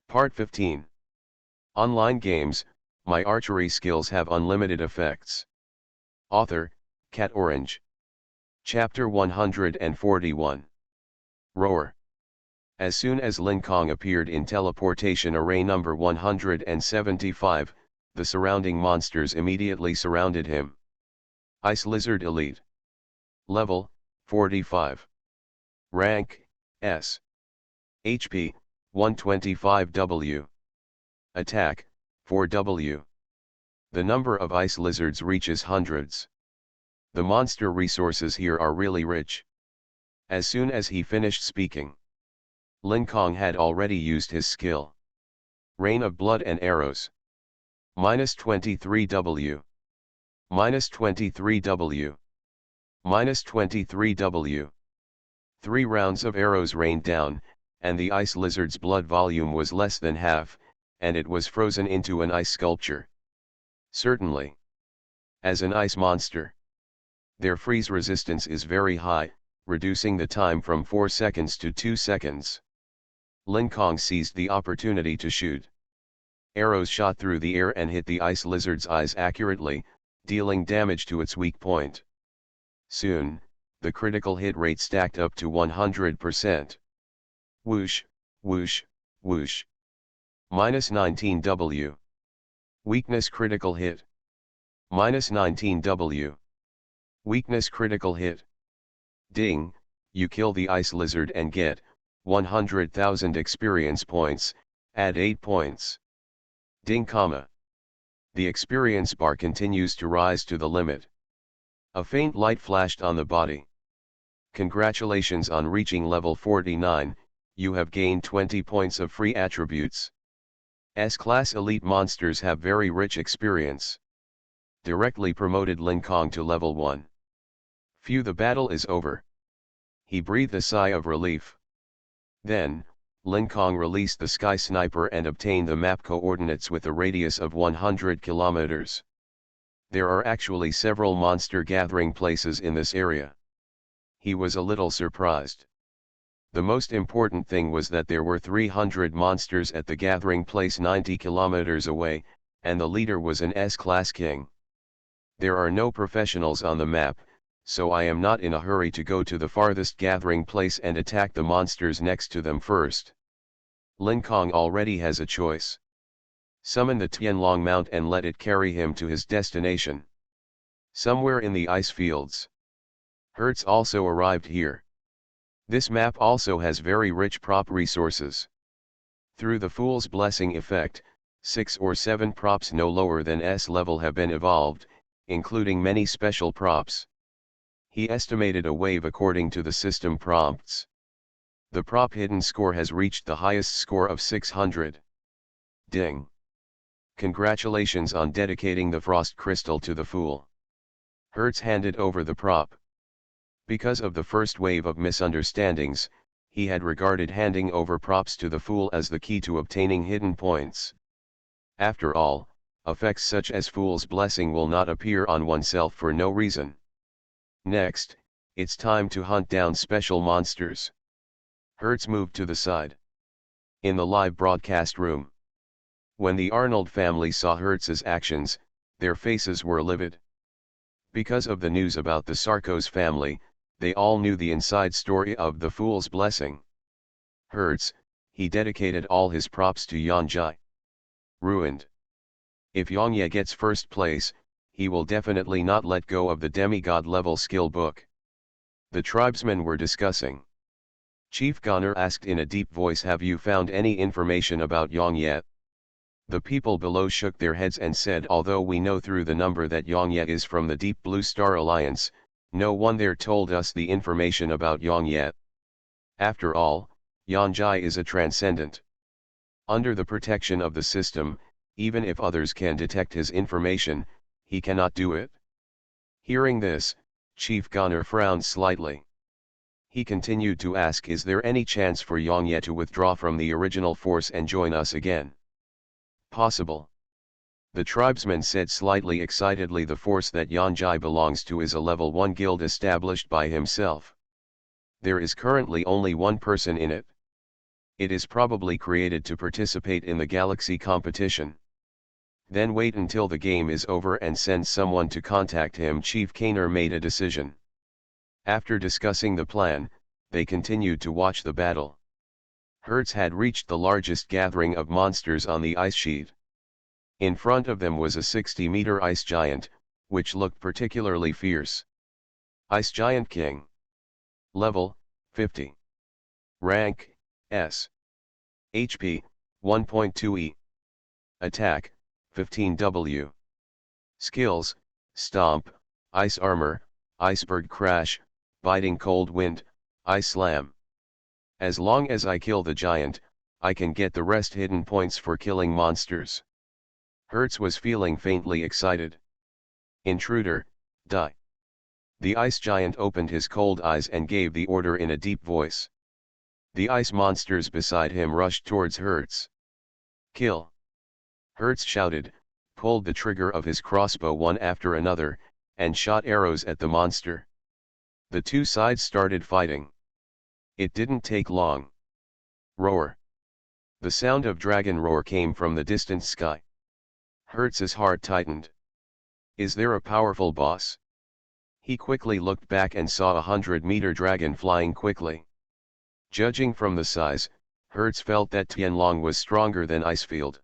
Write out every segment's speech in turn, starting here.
Part 15. Online games, my archery skills have unlimited effects. Author, Cat Orange. Chapter 141. Roar. As soon as Lin Kong appeared in teleportation array number 175, the surrounding monsters immediately surrounded him. Ice Lizard Elite. Level, 45. Rank, S. HP, 125W. Attack, 4W. The number of ice lizards reaches hundreds. The monster resources here are really rich. As soon as he finished speaking, Lin Kong had already used his skill. Rain of Blood and Arrows. -23W. -23W. -23W. 3 rounds of arrows rained down, and the ice lizard's blood volume was less than half, and it was frozen into an ice sculpture. Certainly. As an ice monster, their freeze resistance is very high, reducing the time from 4 seconds to 2 seconds. Lin Kong seized the opportunity to shoot. Arrows shot through the air and hit the ice lizard's eyes accurately, dealing damage to its weak point. Soon, the critical hit rate stacked up to 100%. Whoosh, whoosh, whoosh. -19W. Weakness critical hit. -19W. Weakness critical hit. Ding, you kill the ice lizard and get 100,000 experience points, add 8 points. Ding, comma. The experience bar continues to rise to the limit. A faint light flashed on the body. Congratulations on reaching level 49, you have gained 20 points of free attributes. S-class elite monsters have very rich experience. Directly promoted Lin Kong to level 1. Phew, the battle is over. He breathed a sigh of relief. Then, Lin Kong released the Sky Sniper and obtained the map coordinates with a radius of 100 kilometers. There are actually several monster gathering places in this area. He was a little surprised. The most important thing was that there were 300 monsters at the gathering place 90 kilometers away, and the leader was an S-class king. There are no professionals on the map, so I am not in a hurry to go to the farthest gathering place and attack the monsters next to them first. Lin Kong already has a choice. Summon the Tianlong Mount and let it carry him to his destination. Somewhere in the ice fields. Hertz also arrived here. This map also has very rich prop resources. Through the Fool's Blessing effect, 6 or 7 props no lower than S level have been evolved, including many special props. He estimated a wave according to the system prompts. The prop hidden score has reached the highest score of 600. Ding. Congratulations on dedicating the frost crystal to the Fool. Hertz handed over the prop. Because of the first wave of misunderstandings, he had regarded handing over props to the Fool as the key to obtaining hidden points. After all, effects such as Fool's Blessing will not appear on oneself for no reason. Next, it's time to hunt down special monsters. Hertz moved to the side. In the live broadcast room. When the Arnold family saw Hertz's actions, their faces were livid. Because of the news about the Sarko's family, they all knew the inside story of the Fool's Blessing. Hertz, he dedicated all his props to Yanjai. Ruined. If Yongye gets first place, he will definitely not let go of the demigod level skill book. The tribesmen were discussing. Chief Goner asked in a deep voice, have you found any information about Yongye? The people below shook their heads and said, although we know through the number that Yongye is from the Deep Blue Star Alliance, no one there told us the information about Yongye. After all, Yanjai is a transcendent. Under the protection of the system, even if others can detect his information, he cannot do it. Hearing this, Chief Goner frowned slightly. He continued to ask, is there any chance for Yongye to withdraw from the original force and join us again? Possible. The tribesman said slightly excitedly, the force that Yanjai belongs to is a level 1 guild established by himself. There is currently only one person in it. It is probably created to participate in the galaxy competition. Then wait until the game is over and send someone to contact him. Chief Kaner made a decision. After discussing the plan, they continued to watch the battle. Hertz had reached the largest gathering of monsters on the ice sheet. In front of them was a 60-meter ice giant, which looked particularly fierce. Ice Giant King. Level, 50. Rank, S. HP, 1.2E. Attack, 15W. Skills, Stomp, Ice Armor, Iceberg Crash, Biting Cold Wind, Ice Slam. As long as I kill the giant, I can get the rest hidden points for killing monsters. Hertz was feeling faintly excited. Intruder, die. The ice giant opened his cold eyes and gave the order in a deep voice. The ice monsters beside him rushed towards Hertz. Kill. Hertz shouted, pulled the trigger of his crossbow one after another, and shot arrows at the monster. The two sides started fighting. It didn't take long. Roar. The sound of dragon roar came from the distant sky. Hertz's heart tightened. Is there a powerful boss? He quickly looked back and saw a 100-meter dragon flying quickly. Judging from the size, Hertz felt that Tianlong was stronger than Icefield.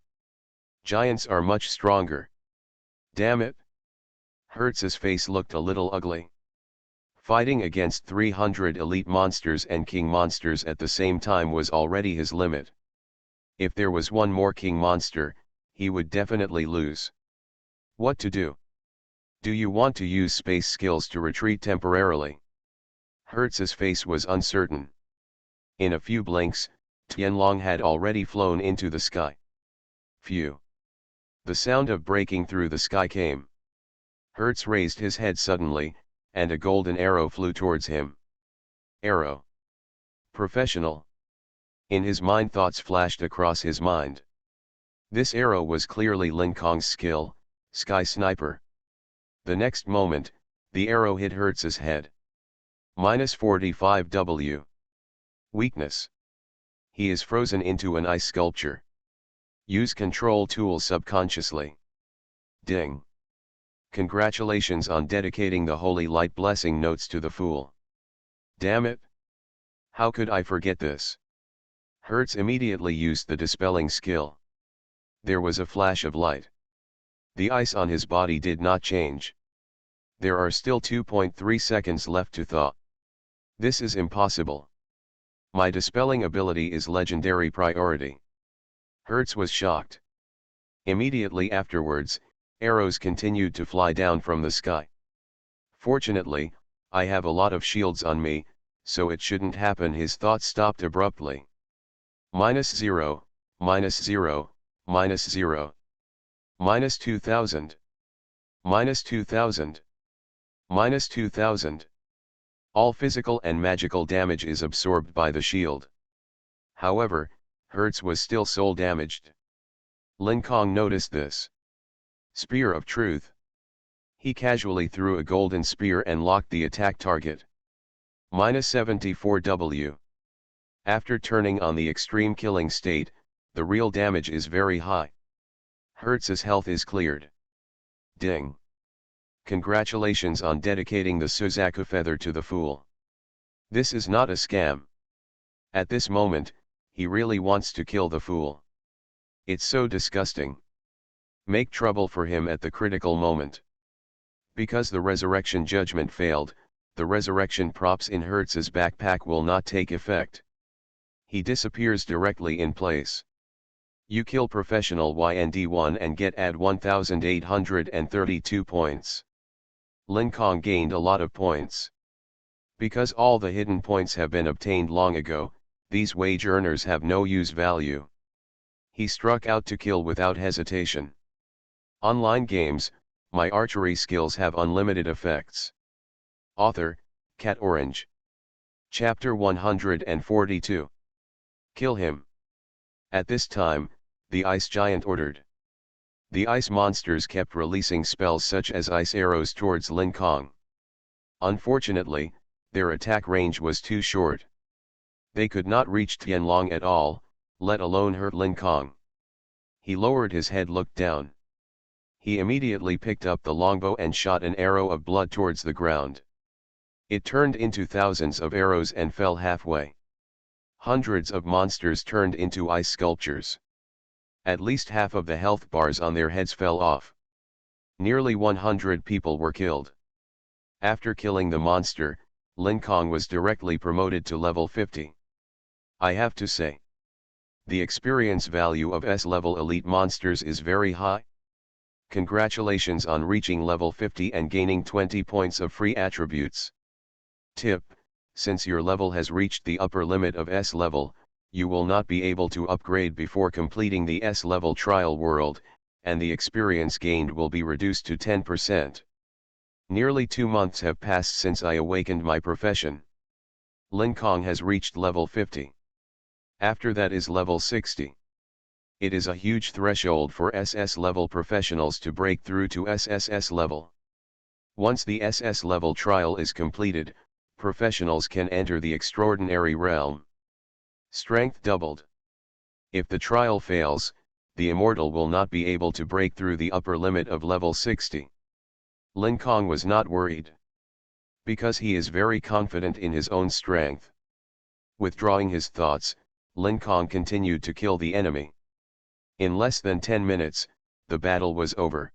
Giants are much stronger. Damn it! Hertz's face looked a little ugly. Fighting against 300 elite monsters and king monsters at the same time was already his limit. If there was one more king monster, he would definitely lose. What to do? Do you want to use space skills to retreat temporarily? Hertz's face was uncertain. In a few blinks, Tianlong had already flown into the sky. Phew! The sound of breaking through the sky came. Hertz raised his head suddenly, and a golden arrow flew towards him. Arrow. Professional. In his mind thoughts flashed across his mind. This arrow was clearly Lin Kong's skill, Sky Sniper. The next moment, the arrow hit Hertz's head. -45W. Weakness. He is frozen into an ice sculpture. Use control tool subconsciously. Ding. Congratulations on dedicating the holy light blessing notes to the fool. Damn it! How could I forget this? Hertz immediately used the dispelling skill. There was a flash of light. The ice on his body did not change. There are still 2.3 seconds left to thaw. This is impossible. My dispelling ability is legendary priority. Hertz was shocked. Immediately afterwards, arrows continued to fly down from the sky. Fortunately, I have a lot of shields on me, so it shouldn't happen. His thoughts stopped abruptly. -0, -0, -0. -2000. -2000. -2000. All physical and magical damage is absorbed by the shield. However, Hertz was still soul damaged. Lin Kong noticed this. Spear of Truth. He casually threw a golden spear and locked the attack target. -74W. After turning on the extreme killing state, the real damage is very high. Hertz's health is cleared. Ding. Congratulations on dedicating the Suzaku feather to the fool. This is not a scam. At this moment, he really wants to kill the fool. It's so disgusting. Make trouble for him at the critical moment. Because the resurrection judgment failed, the resurrection props in Hertz's backpack will not take effect. He disappears directly in place. You kill professional YND1 and get add 1832 points. Lin Kong gained a lot of points. Because all the hidden points have been obtained long ago, these wage earners have no use value. He struck out to kill without hesitation. Online games, my archery skills have unlimited effects. Author, Cat Orange. Chapter 142. Kill him. At this time, the ice giant ordered. The ice monsters kept releasing spells such as ice arrows towards Lin Kong. Unfortunately, their attack range was too short. They could not reach Tianlong at all, let alone hurt Lin Kong. He lowered his head, looked down. He immediately picked up the longbow and shot an arrow of blood towards the ground. It turned into thousands of arrows and fell halfway. Hundreds of monsters turned into ice sculptures. At least half of the health bars on their heads fell off. Nearly 100 people were killed. After killing the monster, Lin Kong was directly promoted to level 50. I have to say, the experience value of S-level elite monsters is very high. Congratulations on reaching level 50 and gaining 20 points of free attributes. Tip: since your level has reached the upper limit of S-level, you will not be able to upgrade before completing the S-level trial world, and the experience gained will be reduced to 10%. Nearly 2 months have passed since I awakened my profession. Lin Kong has reached level 50. After that is level 60. It is a huge threshold for SS level professionals to break through to SSS level. Once the SS level trial is completed, professionals can enter the extraordinary realm. Strength doubled. If the trial fails, the immortal will not be able to break through the upper limit of level 60. Lin Kong was not worried, because he is very confident in his own strength. Withdrawing his thoughts, Lin Kong continued to kill the enemy. In less than 10 minutes, the battle was over.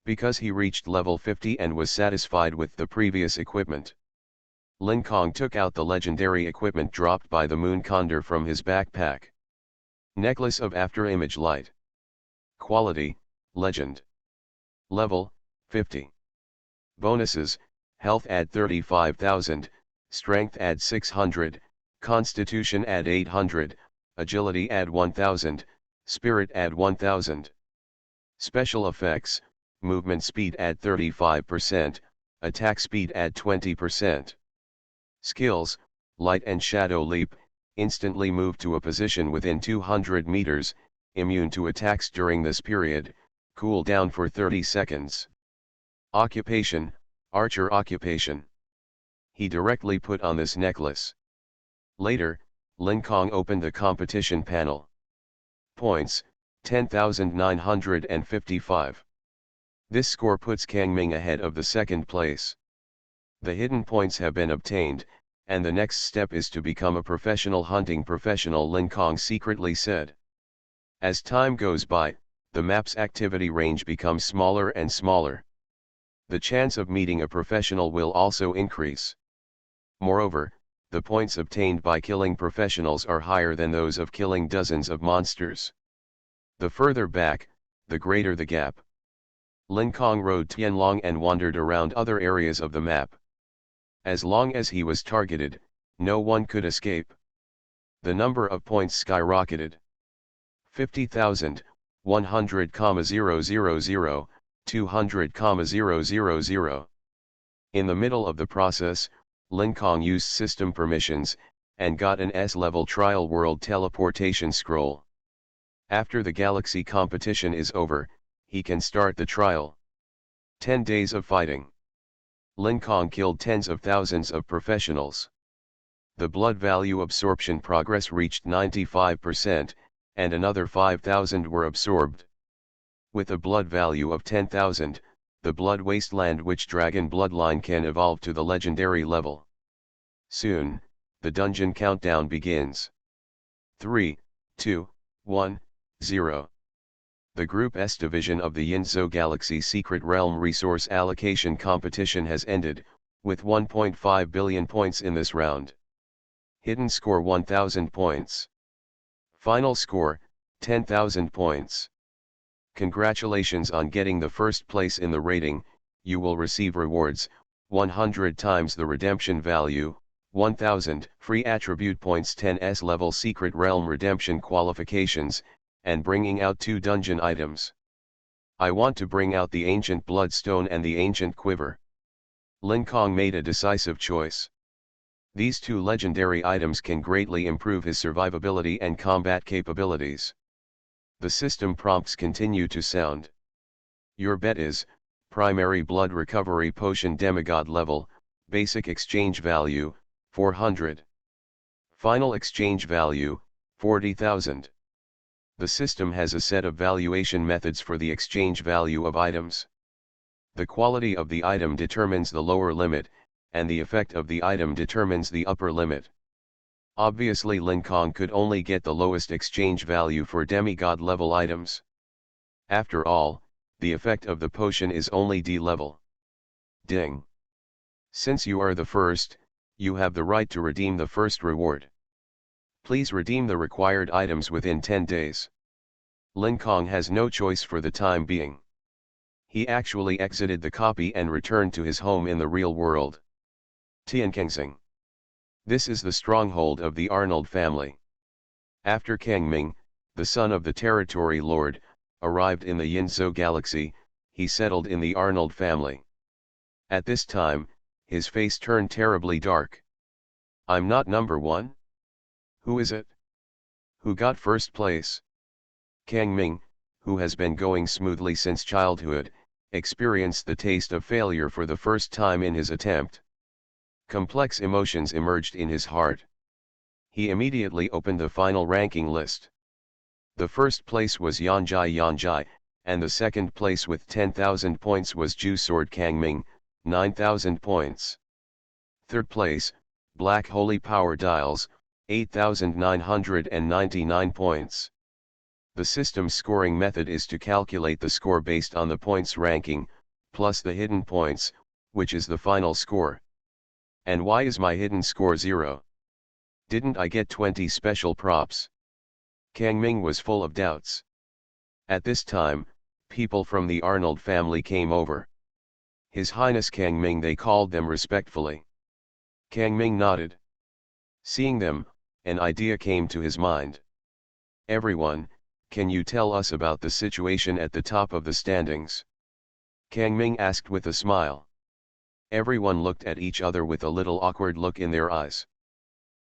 Because he reached level 50 and was satisfied with the previous equipment, Lin Kong took out the legendary equipment dropped by the Moon Condor from his backpack. Necklace of Afterimage Light. Quality, Legend. Level, 50. Bonuses: Health add 35,000, Strength add 600, Constitution add 800, Agility add 1000, Spirit add 1000. Special effects: Movement speed add 35%, Attack speed add 20%. Skills: Light and Shadow Leap, instantly move to a position within 200 meters, immune to attacks during this period, cool down for 30 seconds. Occupation: Archer occupation. He directly put on this necklace. Later, Lin Kong opened the competition panel. Points: 10,955. This score puts Kang Ming ahead of the second place. The hidden points have been obtained, and the next step is to become a professional hunting professional, Lin Kong secretly said. As time goes by, the map's activity range becomes smaller and smaller. The chance of meeting a professional will also increase. Moreover, the points obtained by killing professionals are higher than those of killing dozens of monsters. The further back, the greater the gap. Lin Kong rode Tianlong and wandered around other areas of the map. As long as he was targeted, no one could escape. The number of points skyrocketed. 50,000, 100,000, 200,000. In the middle of the process, Lin Kong used system permissions, and got an S-level trial world teleportation scroll. After the galaxy competition is over, he can start the trial. 10 days of fighting. Lin Kong killed tens of thousands of professionals. The blood value absorption progress reached 95%, and another 5,000 were absorbed. With a blood value of 10,000, the blood wasteland witch dragon bloodline can evolve to the legendary level. Soon, the dungeon countdown begins. 3, 2, 1, 0. The Group S division of the Yinzhou Galaxy Secret Realm Resource Allocation Competition has ended, with 1.5 billion points in this round. Hidden score 1000 points. Final score, 10,000 points. Congratulations on getting the first place in the rating. You will receive rewards, 100 times the redemption value, 1000 free attribute points, 10s level Secret Realm redemption qualifications, and bringing out 2 dungeon items. I want to bring out the Ancient Bloodstone and the Ancient Quiver. Lin Kong made a decisive choice. These 2 legendary items can greatly improve his survivability and combat capabilities. The system prompts continue to sound. Your bet is: primary blood recovery potion demigod level, basic exchange value, 400. Final exchange value, 40,000. The system has a set of valuation methods for the exchange value of items. The quality of the item determines the lower limit, and the effect of the item determines the upper limit. Obviously Lin Kong could only get the lowest exchange value for demigod level items. After all, the effect of the potion is only D level. Ding. Since you are the first, you have the right to redeem the first reward. Please redeem the required items within 10 days. Lin Kong has no choice for the time being. He actually exited the copy and returned to his home in the real world. Tiankengsing. This is the stronghold of the Arnold family. After Kang Ming, the son of the territory lord, arrived in the Yinzhou galaxy, he settled in the Arnold family. At this time, his face turned terribly dark. I'm not number one? Who is it? Who got first place? Kang Ming, who has been going smoothly since childhood, experienced the taste of failure for the first time in his attempt. Complex emotions emerged in his heart. He immediately opened the final ranking list. The first place was Yanjai, and the second place with 10,000 points was Ju Sword Kang Ming, 9,000 points. Third place, Black Holy Power Dials, 8,999 points. The system's scoring method is to calculate the score based on the points ranking, plus the hidden points, which is the final score. And why is my hidden score 0? Didn't I get 20 special props? Kang Ming was full of doubts. At this time, people from the Arnold family came over. His Highness Kang Ming, they called them respectfully. Kang Ming nodded. Seeing them, an idea came to his mind. Everyone, can you tell us about the situation at the top of the standings? Kang Ming asked with a smile. Everyone looked at each other with a little awkward look in their eyes.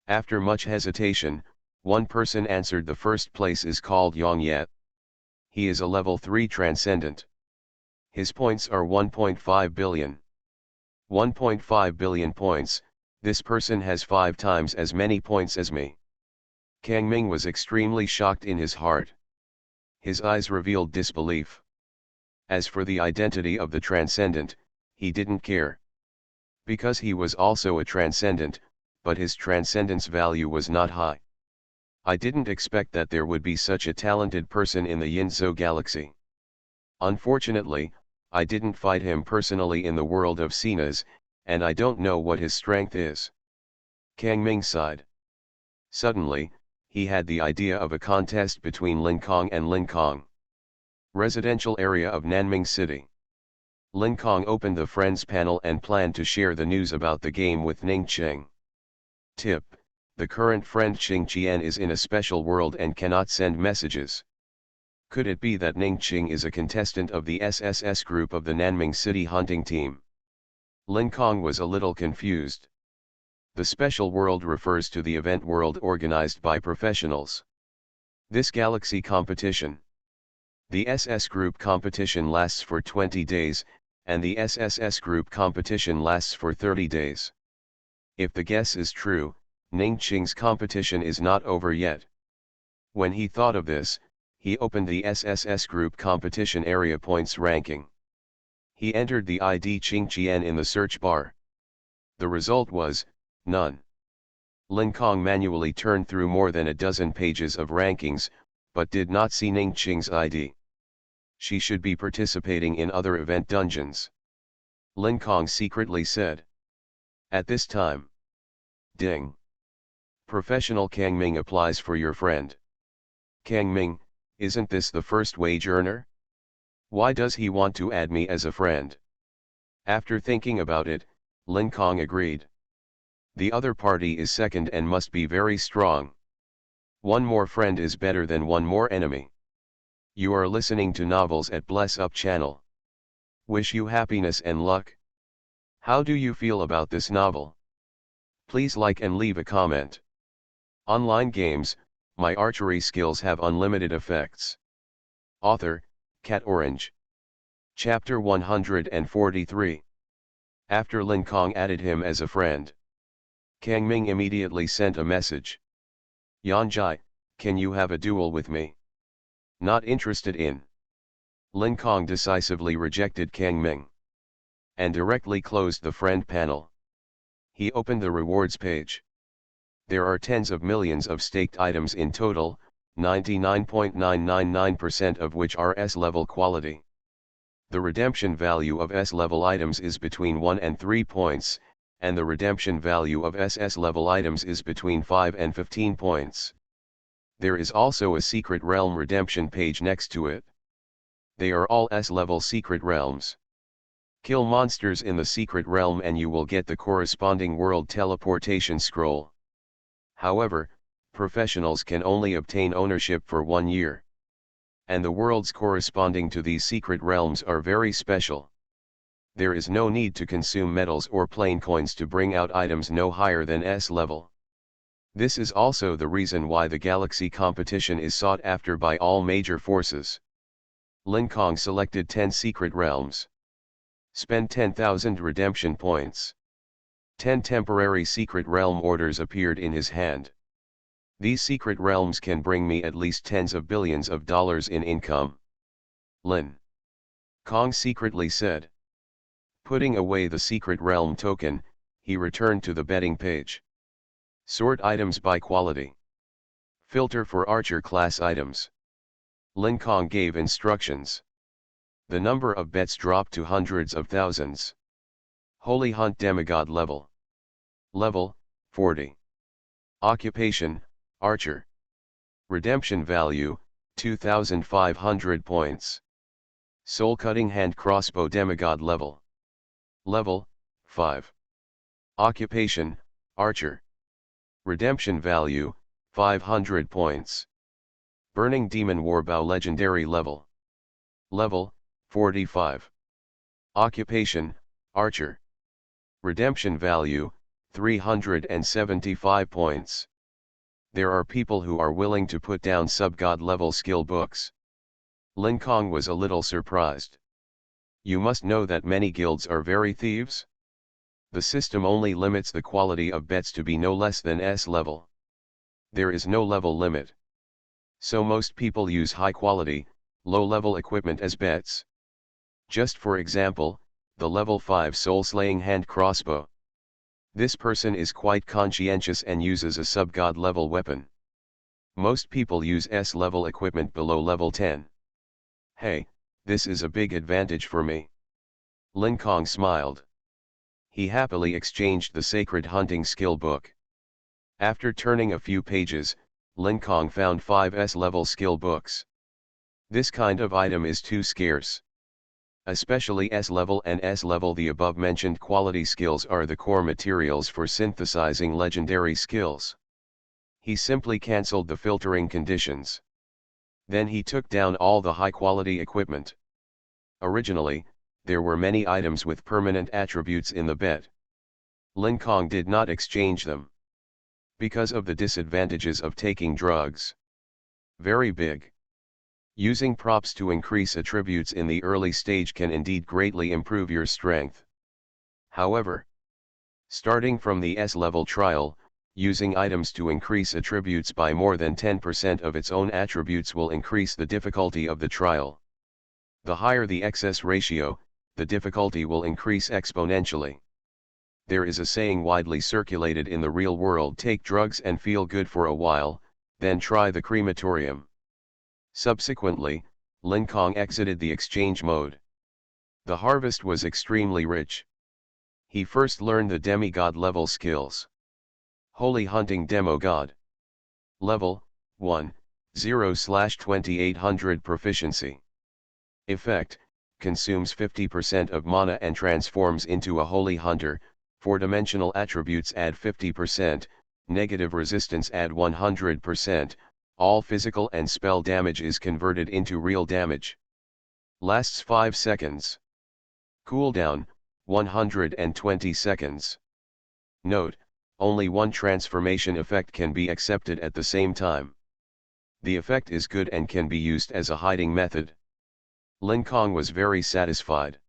After much hesitation, one person answered. The first place is called Yang Yet. He is a level 3 transcendent. His points are 1.5 billion. 1.5 billion points, this person has 5 times as many points as me. Kang Ming was extremely shocked in his heart. His eyes revealed disbelief. As for the identity of the transcendent, he didn't care. Because he was also a transcendent, but his transcendence value was not high. I didn't expect that there would be such a talented person in the Yinzhou galaxy. Unfortunately, I didn't fight him personally in the world of Sinas, and I don't know what his strength is. Kang Ming sighed. Suddenly, he had the idea of a contest between Lin Kong and Lin Kong. Residential area of Nanming City. Lin Kong opened the Friends panel and planned to share the news about the game with Ning Qing. Tip: the current friend Qing Qian is in a special world and cannot send messages. Could it be that Ning Qing is a contestant of the SSS group of the Nanming City hunting team? Lin Kong was a little confused. The special world refers to the event world organized by professionals. This galaxy competition. The SS group competition lasts for 20 days, and the SSS group competition lasts for 30 days. If the guess is true, Ning Qing's competition is not over yet. When he thought of this, he opened the SSS group competition area points ranking. He entered the ID Qing Qian in the search bar. The result was, none. Lin Kong manually turned through more than a dozen pages of rankings, but did not see Ning Qing's ID. She should be participating in other event dungeons. Lin Kong secretly said. At this time. Ding. Professional Kang Ming applies for your friend. Kang Ming, isn't this the first wage earner? Why does he want to add me as a friend? After thinking about it, Lin Kong agreed. The other party is second and must be very strong. One more friend is better than one more enemy. You are listening to novels at Bless Up channel. Wish you happiness and luck. How do you feel about this novel? Please like and leave a comment. Online games, my archery skills have unlimited effects. Author, Cat Orange. Chapter 143. After Lin Kong added him as a friend, Kang Ming immediately sent a message. Yanjai, Can you have a duel with me? Not interested in. Lin Kong decisively rejected Kang Ming and directly closed the friend panel. He opened the rewards page. There are tens of millions of staked items in total, 99.999% of which are S-level quality. The redemption value of S-level items is between 1 and 3 points, and the redemption value of SS-level items is between 5 and 15 points. There is also a secret realm redemption page next to it. They are all S-level secret realms. Kill monsters in the secret realm and you will get the corresponding world teleportation scroll. However, professionals can only obtain ownership for 1 year. And the worlds corresponding to these secret realms are very special. There is no need to consume metals or plain coins to bring out items no higher than S level. This is also the reason why the galaxy competition is sought after by all major forces. Lin Kong selected 10 secret realms. Spend 10,000 redemption points. 10 temporary secret realm orders appeared in his hand. These secret realms can bring me at least tens of billions of dollars in income. Lin Kong secretly said. Putting away the secret realm token, he returned to the betting page. Sort items by quality. Filter for archer class items. Lin Kong gave instructions. The number of bets dropped to hundreds of thousands. Holy Hunt demigod level. Level, 40. Occupation, archer. Redemption value, 2,500 points. Soul cutting hand crossbow demigod level. Level, 5. Occupation, archer. Redemption value, 500 points. Burning demon warbow legendary level. Level, 45. Occupation, archer. Redemption value, 375 points. There are people who are willing to put down sub-god level skill books. Lin Kong was a little surprised. You must know that many guilds are very thieves. The system only limits the quality of bets to be no less than S level. There is no level limit. So most people use high quality, low level equipment as bets. Just for example, the level 5 soul slaying hand crossbow. This person is quite conscientious and uses a sub-god level weapon. Most people use S-level equipment below level 10. Hey, this is a big advantage for me. Lin Kong smiled. He happily exchanged the sacred hunting skill book. After turning a few pages, Lin Kong found 5 S-level skill books. This kind of item is too scarce. Especially S-level and S-level, the above-mentioned quality skills are the core materials for synthesizing legendary skills. He simply cancelled the filtering conditions. Then he took down all the high-quality equipment. Originally, there were many items with permanent attributes in the bet. Lin Kong did not exchange them. Because of the disadvantages of taking drugs. Very big. Using props to increase attributes in the early stage can indeed greatly improve your strength. However, starting from the S-level trial, using items to increase attributes by more than 10% of its own attributes will increase the difficulty of the trial. The higher the excess ratio, the difficulty will increase exponentially. There is a saying widely circulated in the real world: take drugs and feel good for a while, then try the crematorium. Subsequently, Lin Kong exited the exchange mode. The harvest was extremely rich. He first learned the demigod level skills. Holy Hunting Demogod. Level, 1, 0/2800 proficiency. Effect, consumes 50% of mana and transforms into a Holy Hunter, 4-dimensional attributes add 50%, negative resistance add 100%, all physical and spell damage is converted into real damage. Lasts 5 seconds. Cooldown, 120 seconds. Note, only one transformation effect can be accepted at the same time. The effect is good and can be used as a hiding method. Lin Kong was very satisfied.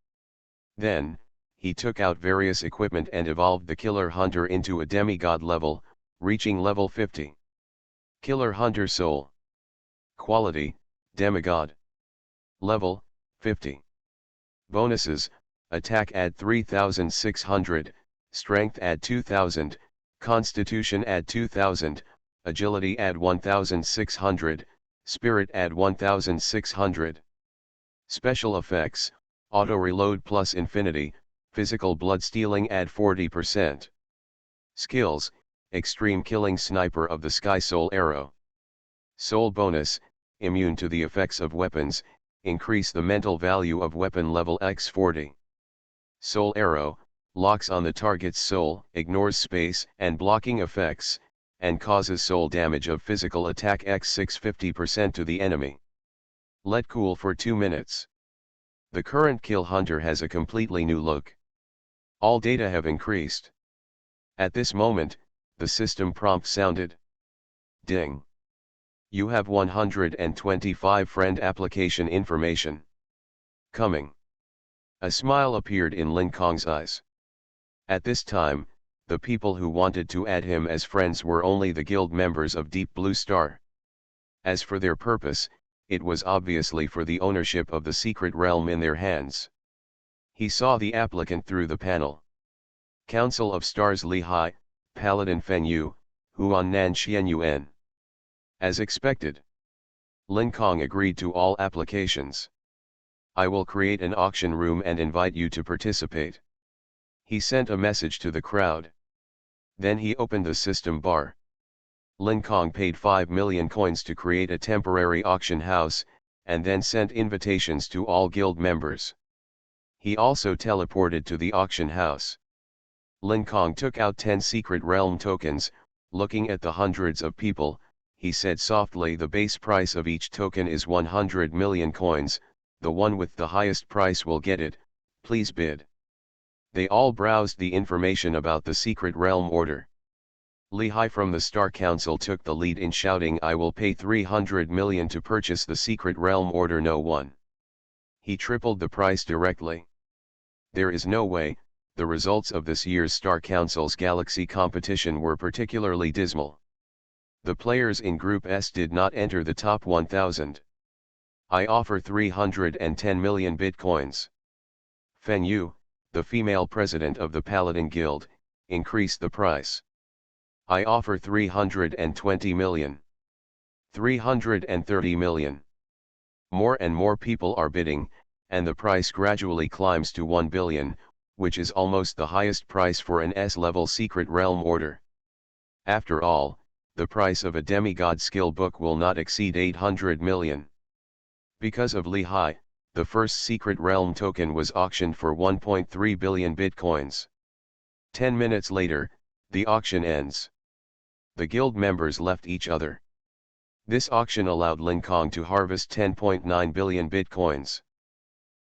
Then, he took out various equipment and evolved the Killer Hunter into a demigod level, reaching level 50. Killer Hunter Soul. Quality, Demigod. Level, 50. Bonuses, Attack add 3600, Strength add 2000, Constitution add 2000, Agility add 1600, Spirit add 1600. Special effects, Auto Reload plus Infinity, Physical Blood Stealing add 40%. Skills, Extreme Killing Sniper of the Sky Soul Arrow. Soul bonus, Immune to the effects of weapons, increase the mental value of weapon level x 40. Soul Arrow, locks on the target's soul, ignores space and blocking effects, and causes soul damage of physical attack x 650% to the enemy. Let cool for 2 minutes. The current Kill Hunter has a completely new look. All data have increased. At this moment, the system prompt sounded. Ding. You have 125 friend application information. Coming. A smile appeared in Lin Kong's eyes. At this time, the people who wanted to add him as friends were only the guild members of Deep Blue Star. As for their purpose, it was obviously for the ownership of the secret realm in their hands. He saw the applicant through the panel. Council of Stars Li Hai, Paladin Fen Yu, Huan Nan Xian Yuan. As expected, Lin Kong agreed to all applications. I will create an auction room and invite you to participate. He sent a message to the crowd. Then he opened the system bar. Lin Kong paid 5 million coins to create a temporary auction house, and then sent invitations to all guild members. He also teleported to the auction house. Lin Kong took out 10 secret realm tokens. Looking at the hundreds of people, he said softly, the base price of each token is 100 million coins, the one with the highest price will get it, please bid. They all browsed the information about the secret realm order. Li Hai from the Star Council took the lead in shouting, I will pay 300 million to purchase the secret realm order. No one. He tripled the price directly. There is no way. The results of this year's Star Council's Galaxy competition were particularly dismal. The players in Group S did not enter the top 1000. I offer 310 million bitcoins. Fen Yu, the female president of the Paladin Guild, increased the price. I offer 320 million. 330 million. More and more people are bidding, and the price gradually climbs to 1 billion, which is almost the highest price for an S-level secret realm order. After all, the price of a demigod skill book will not exceed 800 million. Because of Li Hai, the first secret realm token was auctioned for 1.3 billion bitcoins. 10 minutes later, the auction ends. The guild members left each other. This auction allowed Lin Kong to harvest 10.9 billion bitcoins.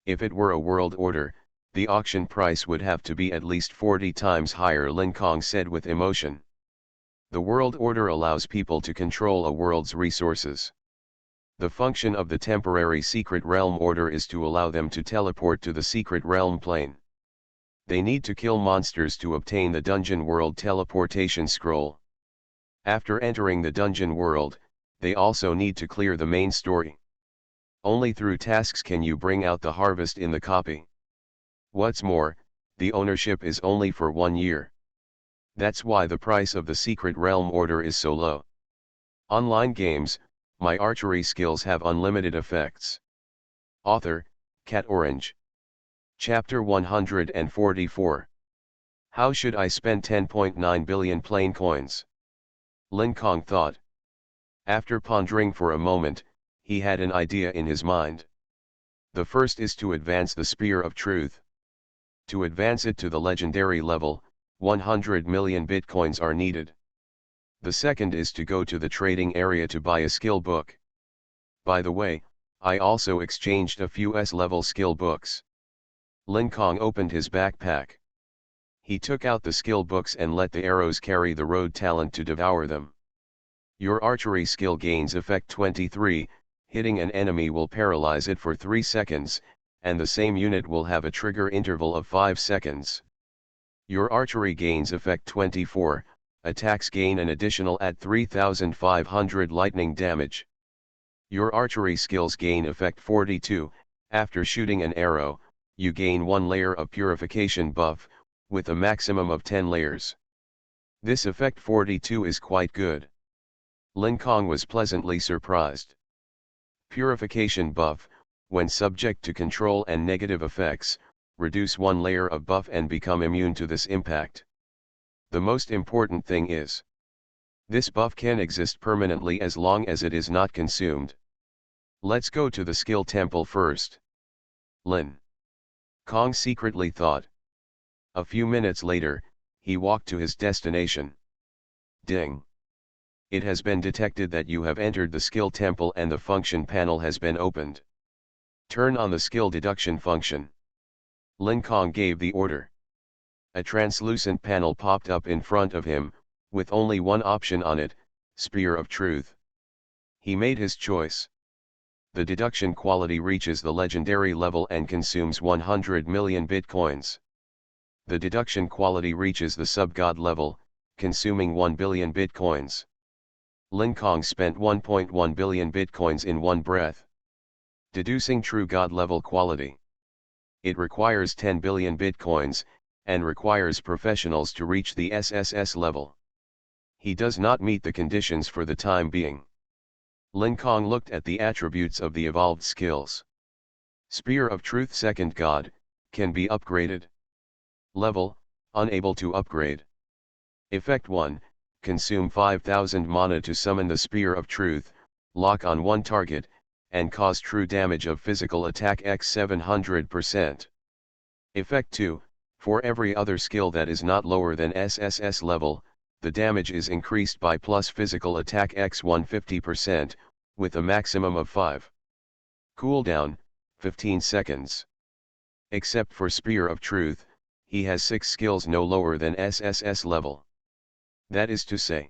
If it were a world order, the auction price would have to be at least 40 times higher, Lin Kong said with emotion. The world order allows people to control a world's resources. The function of the temporary secret realm order is to allow them to teleport to the secret realm plane. They need to kill monsters to obtain the dungeon world teleportation scroll. After entering the dungeon world, they also need to clear the main story. Only through tasks can you bring out the harvest in the copy. What's more, the ownership is only for 1 year. That's why the price of the secret realm order is so low. Online games, my archery skills have unlimited effects. Author, Cat Orange. Chapter 144. How should I spend 10.9 billion plain coins? Lin Kong thought. After pondering for a moment, he had an idea in his mind. The first is to advance the Spear of Truth. To advance it to the legendary level, 100 million bitcoins are needed. The second is to go to the trading area to buy a skill book. By the way, I also exchanged a few S-level skill books. Lin Kong opened his backpack. He took out the skill books and let the arrows carry the road talent to devour them. Your archery skill gains effect 23, hitting an enemy will paralyze it for 3 seconds, and the same unit will have a trigger interval of 5 seconds. Your archery gains effect 24, Attacks gain an additional at 3500 lightning damage. Your archery skills gain effect 42, after shooting an arrow, you gain 1 layer of purification buff, with a maximum of 10 layers. This effect 42 is quite good. Lin Kong was pleasantly surprised. Purification buff, when subject to control and negative effects, reduce 1 layer of buff and become immune to this impact. The most important thing is, this buff can exist permanently as long as it is not consumed. Let's go to the skill temple first. Lin Kong secretly thought. A few minutes later, he walked to his destination. Ding! It has been detected that you have entered the skill temple and the function panel has been opened. Turn on the skill deduction function. Lin Kong gave the order. A translucent panel popped up in front of him, with only one option on it, Spear of Truth. He made his choice. The deduction quality reaches the legendary level and consumes 100 million bitcoins. The deduction quality reaches the sub-god level, consuming 1 billion bitcoins. Lin Kong spent 1.1 billion bitcoins in one breath. Deducing true god level quality. It requires 10 billion bitcoins, and requires professionals to reach the SSS level. He does not meet the conditions for the time being. Lin Kong looked at the attributes of the evolved skills. Spear of Truth Second God, can be upgraded. Level, unable to upgrade. Effect 1, consume 5000 mana to summon the Spear of Truth, lock on one target, and cause true damage of physical attack x 700%. Effect 2, for every other skill that is not lower than SSS level, the damage is increased by plus physical attack x 150%, with a maximum of 5. Cooldown, 15 seconds. Except for Spear of Truth, he has 6 skills no lower than SSS level. That is to say,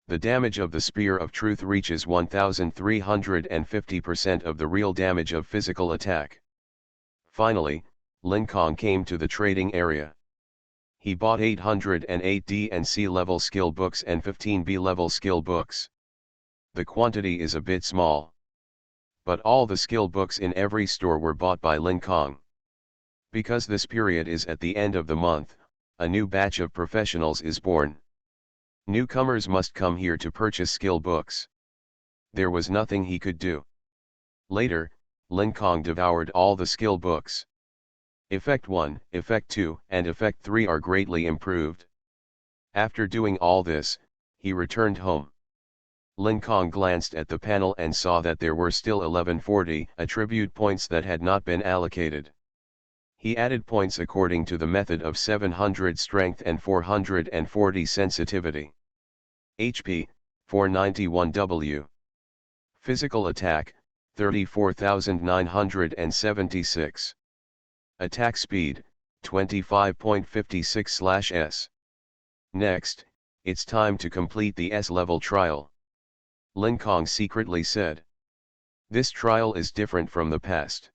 the damage of the Spear of Truth reaches 1350% of the real damage of physical attack. Finally, Lin Kong came to the trading area. He bought 808 D and C level skill books and 15 B level skill books. The quantity is a bit small. But all the skill books in every store were bought by Lin Kong. Because this period is at the end of the month, a new batch of professionals is born. Newcomers must come here to purchase skill books. There was nothing he could do. Later, Lin Kong devoured all the skill books. Effect 1, Effect 2, and Effect 3 are greatly improved. After doing all this, he returned home. Lin Kong glanced at the panel and saw that there were still 1140 attribute points that had not been allocated. He added points according to the method of 700 strength and 440 sensitivity. HP, 491 W. Physical attack, 34,976. Attack speed, 25.56/s. Next, it's time to complete the S-level trial. Lin Kong secretly said. This trial is different from the past.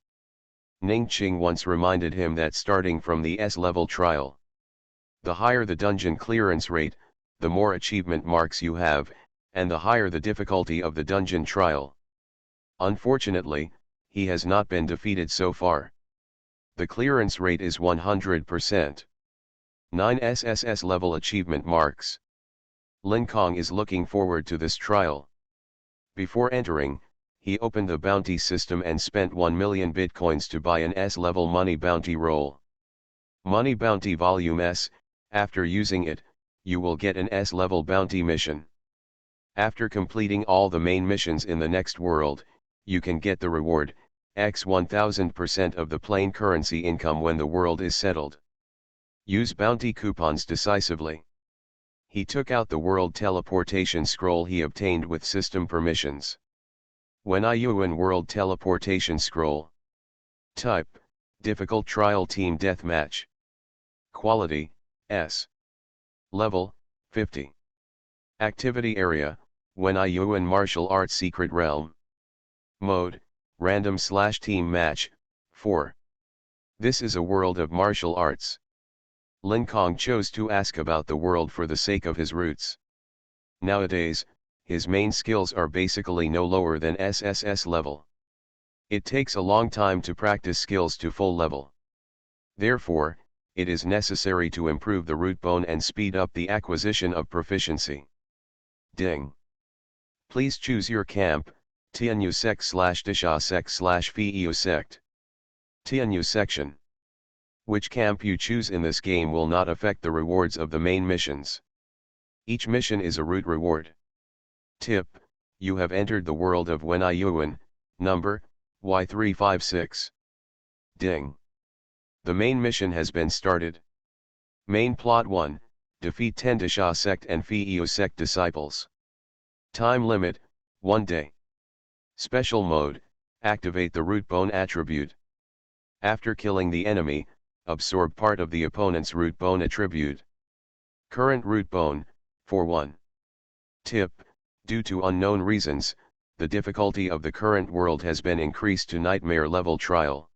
Ning Qing once reminded him that starting from the S-level trial, the higher the dungeon clearance rate, the more achievement marks you have, and the higher the difficulty of the dungeon trial. Unfortunately, he has not been defeated so far. The clearance rate is 100%. 9 SSS level achievement marks. Lin Kong is looking forward to this trial. Before entering, he opened the bounty system and spent 1 million bitcoins to buy an S-level money bounty roll. Money bounty volume S, after using it, you will get an S-level bounty mission. After completing all the main missions in the next world, you can get the reward, x 1000% of the plain currency income when the world is settled. Use bounty coupons decisively. He took out the world teleportation scroll he obtained with system permissions. When I Yuan world teleportation scroll. Type, difficult trial team deathmatch. Quality, S. Level, 50. Activity area, When I Yuan martial arts secret realm. Mode, random/team match, 4. This is a world of martial arts. Lin Kong chose to ask about the world for the sake of his roots. Nowadays, his main skills are basically no lower than SSS level. It takes a long time to practice skills to full level. Therefore, it is necessary to improve the root bone and speed up the acquisition of proficiency. Ding. Please choose your camp, Tianyu sect/Disha sect/Feu sect. Tianyu section. Which camp you choose in this game will not affect the rewards of the main missions. Each mission is a root reward. Tip: you have entered the world of Wenai Yuan, number, Y356. Ding. The main mission has been started. Main plot 1, defeat 10 Disha sect and Feu sect disciples. Time limit, 1 day. Special mode, activate the root bone attribute. After killing the enemy, absorb part of the opponent's root bone attribute. Current root bone, 4-1. Tip: due to unknown reasons, the difficulty of the current world has been increased to nightmare level trial.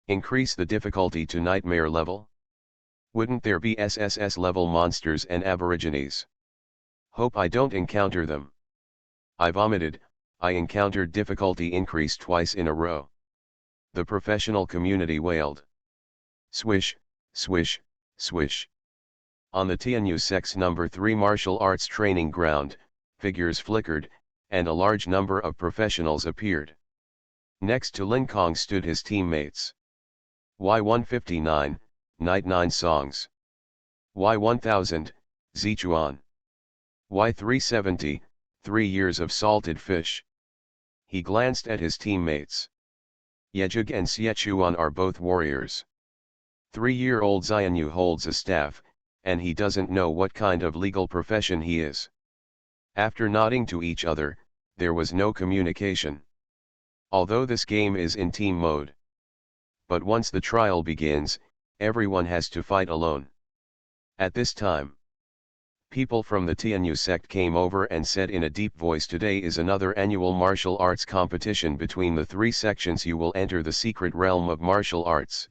Increase the difficulty to nightmare level? Wouldn't there be SSS level monsters and aborigines? Hope I don't encounter them. I vomited. I encountered difficulty increase twice in a row. The professional community wailed. Swish, swish, swish. On the Tianyu sect's number 3 martial arts training ground, figures flickered, and a large number of professionals appeared. Next to Lin Kong stood his teammates. Y159, Night 9 Songs. Y1000, Zichuan. Y370, 3 years of salted fish. He glanced at his teammates. Yejug and Xiechuan are both warriors. 3-year-old Xianyu holds a staff, and he doesn't know what kind of legal profession he is. After nodding to each other, there was no communication. Although this game is in team mode. But once the trial begins, everyone has to fight alone. At this time, people from the Tianyu sect came over and said in a deep voice, today is another annual martial arts competition between the 3 sections. You will enter the secret realm of martial arts.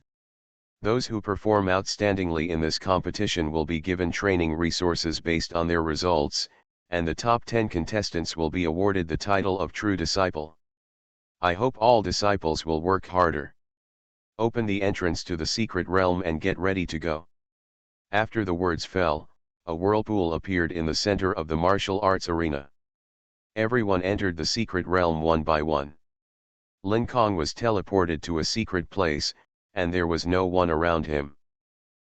Those who perform outstandingly in this competition will be given training resources based on their results, and the top 10 contestants will be awarded the title of True Disciple. I hope all disciples will work harder. Open the entrance to the secret realm and get ready to go. After the words fell, a whirlpool appeared in the center of the martial arts arena. Everyone entered the secret realm one by one. Lin Kong was teleported to a secret place, and there was no one around him.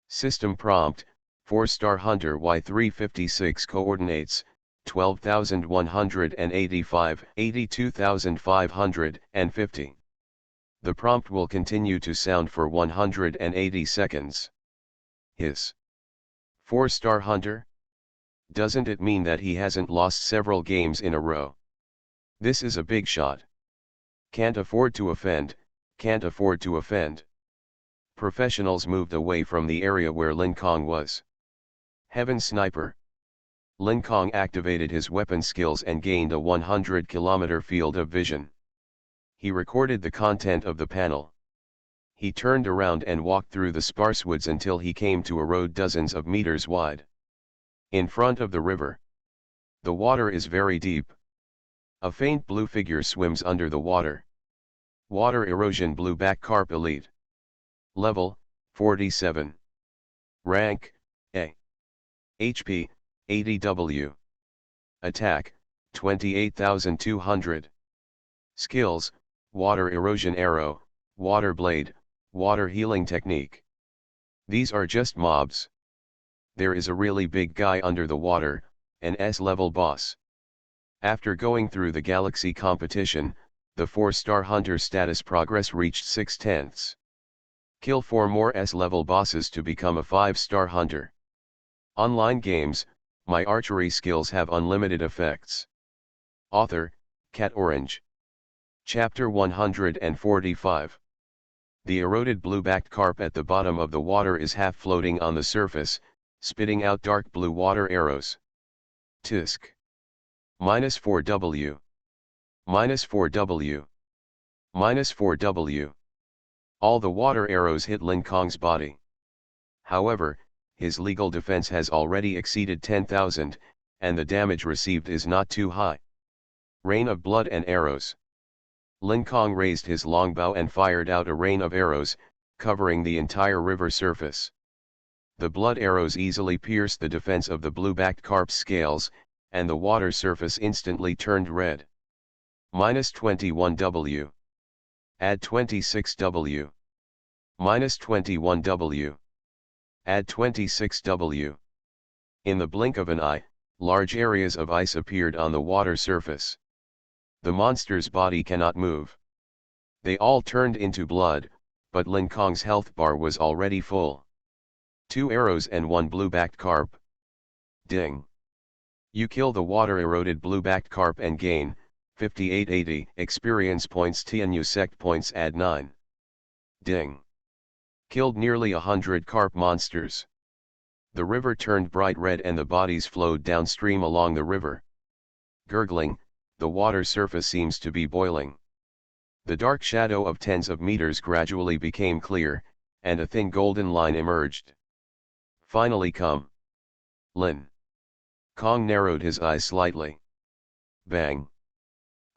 System prompt: 4-star hunter Y356 coordinates, 12,185, 82,550. The prompt will continue to sound for 180 seconds. Hiss. 4-star hunter? Doesn't it mean that he hasn't lost several games in a row? This is a big shot. Can't afford to offend, can't afford to offend. Professionals moved away from the area where Lin Kong was. Heaven sniper. Lin Kong activated his weapon skills and gained a 100-kilometer field of vision. He recorded the content of the panel. He turned around and walked through the sparse woods until he came to a road dozens of meters wide. In front of the river. The water is very deep. A faint blue figure swims under the water. Water erosion blueback carp elite. Level, 47. Rank, A. HP, 80W. Attack, 28,200. Skills, water erosion arrow, water blade, water healing technique. These are just mobs. There is a really big guy under the water, an S-level boss. After going through the galaxy competition, the 4-star hunter status progress reached 6/10. Kill 4 more S-level bosses to become a 5-star hunter. Online games, my archery skills have unlimited effects. Author, Cat Orange. Chapter 145. The eroded blue-backed carp at the bottom of the water is half floating on the surface, spitting out dark blue water arrows. Tisk. -4W. -4W. -4W. All the water arrows hit Lin Kong's body. However, his legal defense has already exceeded 10,000, and the damage received is not too high. Rain of blood and arrows. Lin Kong raised his longbow and fired out a rain of arrows, covering the entire river surface. The blood arrows easily pierced the defense of the blue-backed carp's scales, and the water surface instantly turned red. -21W. Add 26W. -21W. Add 26W. In the blink of an eye, large areas of ice appeared on the water surface. The monster's body cannot move. They all turned into blood, but Lin Kong's health bar was already full. 2 arrows and 1 blue-backed carp. Ding. You kill the water-eroded blue-backed carp and gain 5880 experience points. TNU sect points. Add 9. Ding. Killed nearly 100 carp monsters. The river turned bright red and the bodies flowed downstream along the river. Gurgling, the water surface seems to be boiling. The dark shadow of tens of meters gradually became clear, and a thin golden line emerged. Finally come. Lin Kong narrowed his eyes slightly. Bang!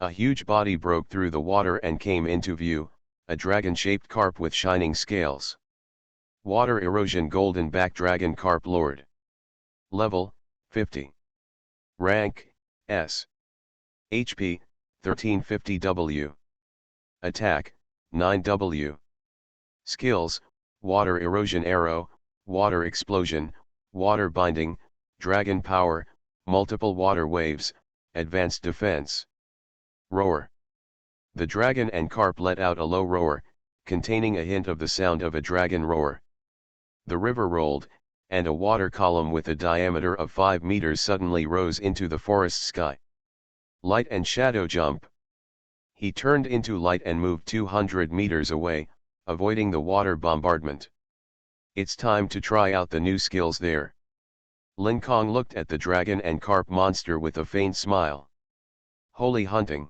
A huge body broke through the water and came into view, a dragon-shaped carp with shining scales. Water erosion golden-back dragon carp lord. Level, 50. Rank, S. HP, 1350W. Attack, 9W. Skills, water erosion arrow, water explosion, water binding, dragon power, multiple water waves, advanced defense. Roar. The dragon and carp let out a low roar, containing a hint of the sound of a dragon roar. The river rolled, and a water column with a diameter of 5 meters suddenly rose into the forest sky. Light and shadow jump. He turned into light and moved 200 meters away, avoiding the water bombardment. It's time to try out the new skills there. Lin Kong looked at the dragon and carp monster with a faint smile. Holy hunting.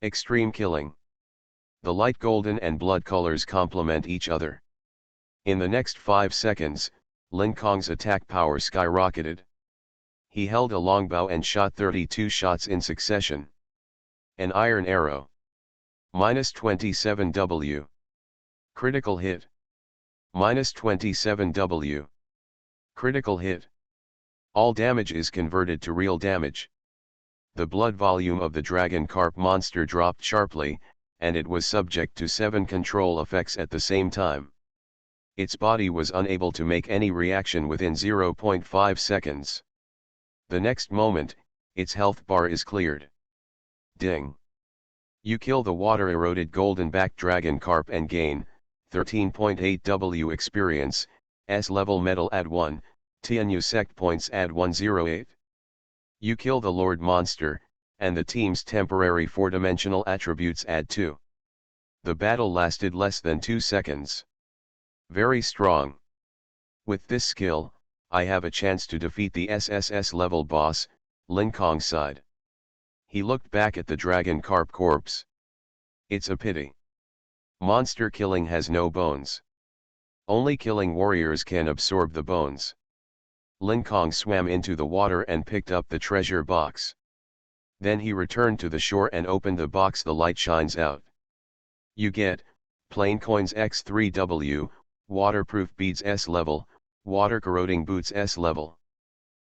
Extreme killing. The light golden and blood colors complement each other. In the next 5 seconds, Lin Kong's attack power skyrocketed. He held a longbow and shot 32 shots in succession. An iron arrow. -27W. Critical hit. -27W. Critical hit. All damage is converted to real damage. The blood volume of the dragon carp monster dropped sharply, and it was subject to 7 control effects at the same time. Its body was unable to make any reaction within 0.5 seconds. The next moment, its health bar is cleared. Ding. You kill the water-eroded golden-backed dragon carp and gain 13.8W experience, S-level medal. Add 1, TNU sect points. Add 108. You kill the Lord monster, and the team's temporary 4-dimensional attributes add 2. The battle lasted less than 2 seconds. Very strong. With this skill, I have a chance to defeat the SSS level boss. Lin Kong sighed. He looked back at the dragon carp corpse. It's a pity. Monster killing has no bones. Only killing warriors can absorb the bones. Lin Kong swam into the water and picked up the treasure box. Then he returned to the shore and opened the box. The light shines out. You get, plain coins X3W, waterproof beads S level, water corroding boots S level.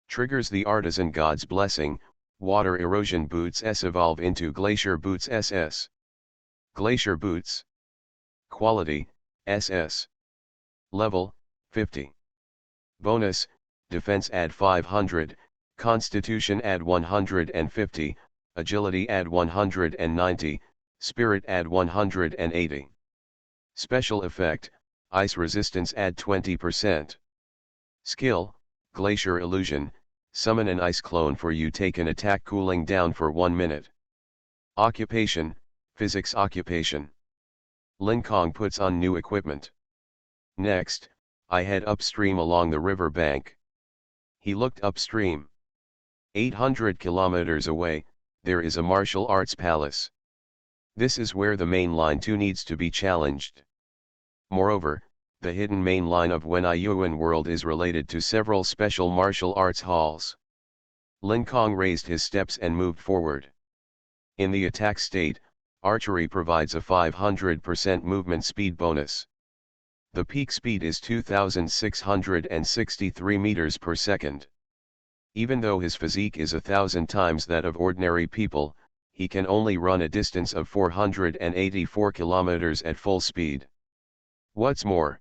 Triggers the artisan god's blessing, water erosion boots S evolve into glacier boots SS. Glacier boots. Quality, SS. Level, 50. Bonus, defense add 500, constitution add 150, agility add 190, spirit add 180. Special effect, ice resistance add 20%. Skill, glacier illusion, summon an ice clone for you. Take an attack cooling down for 1 minute. Occupation, physics occupation. Lin Kong puts on new equipment. Next, I head upstream along the river bank. He looked upstream. 800 kilometers away, there is a martial arts palace. This is where the main line 2 needs to be challenged. Moreover, The hidden main line of Wen Yuan world is related to several special martial arts halls. Lin Kong raised his steps and moved forward. In the attack state, archery provides a 500% movement speed bonus. The peak speed is 2,663 meters per second. Even though his physique is 1,000 times that of ordinary people, he can only run a distance of 484 kilometers at full speed. What's more,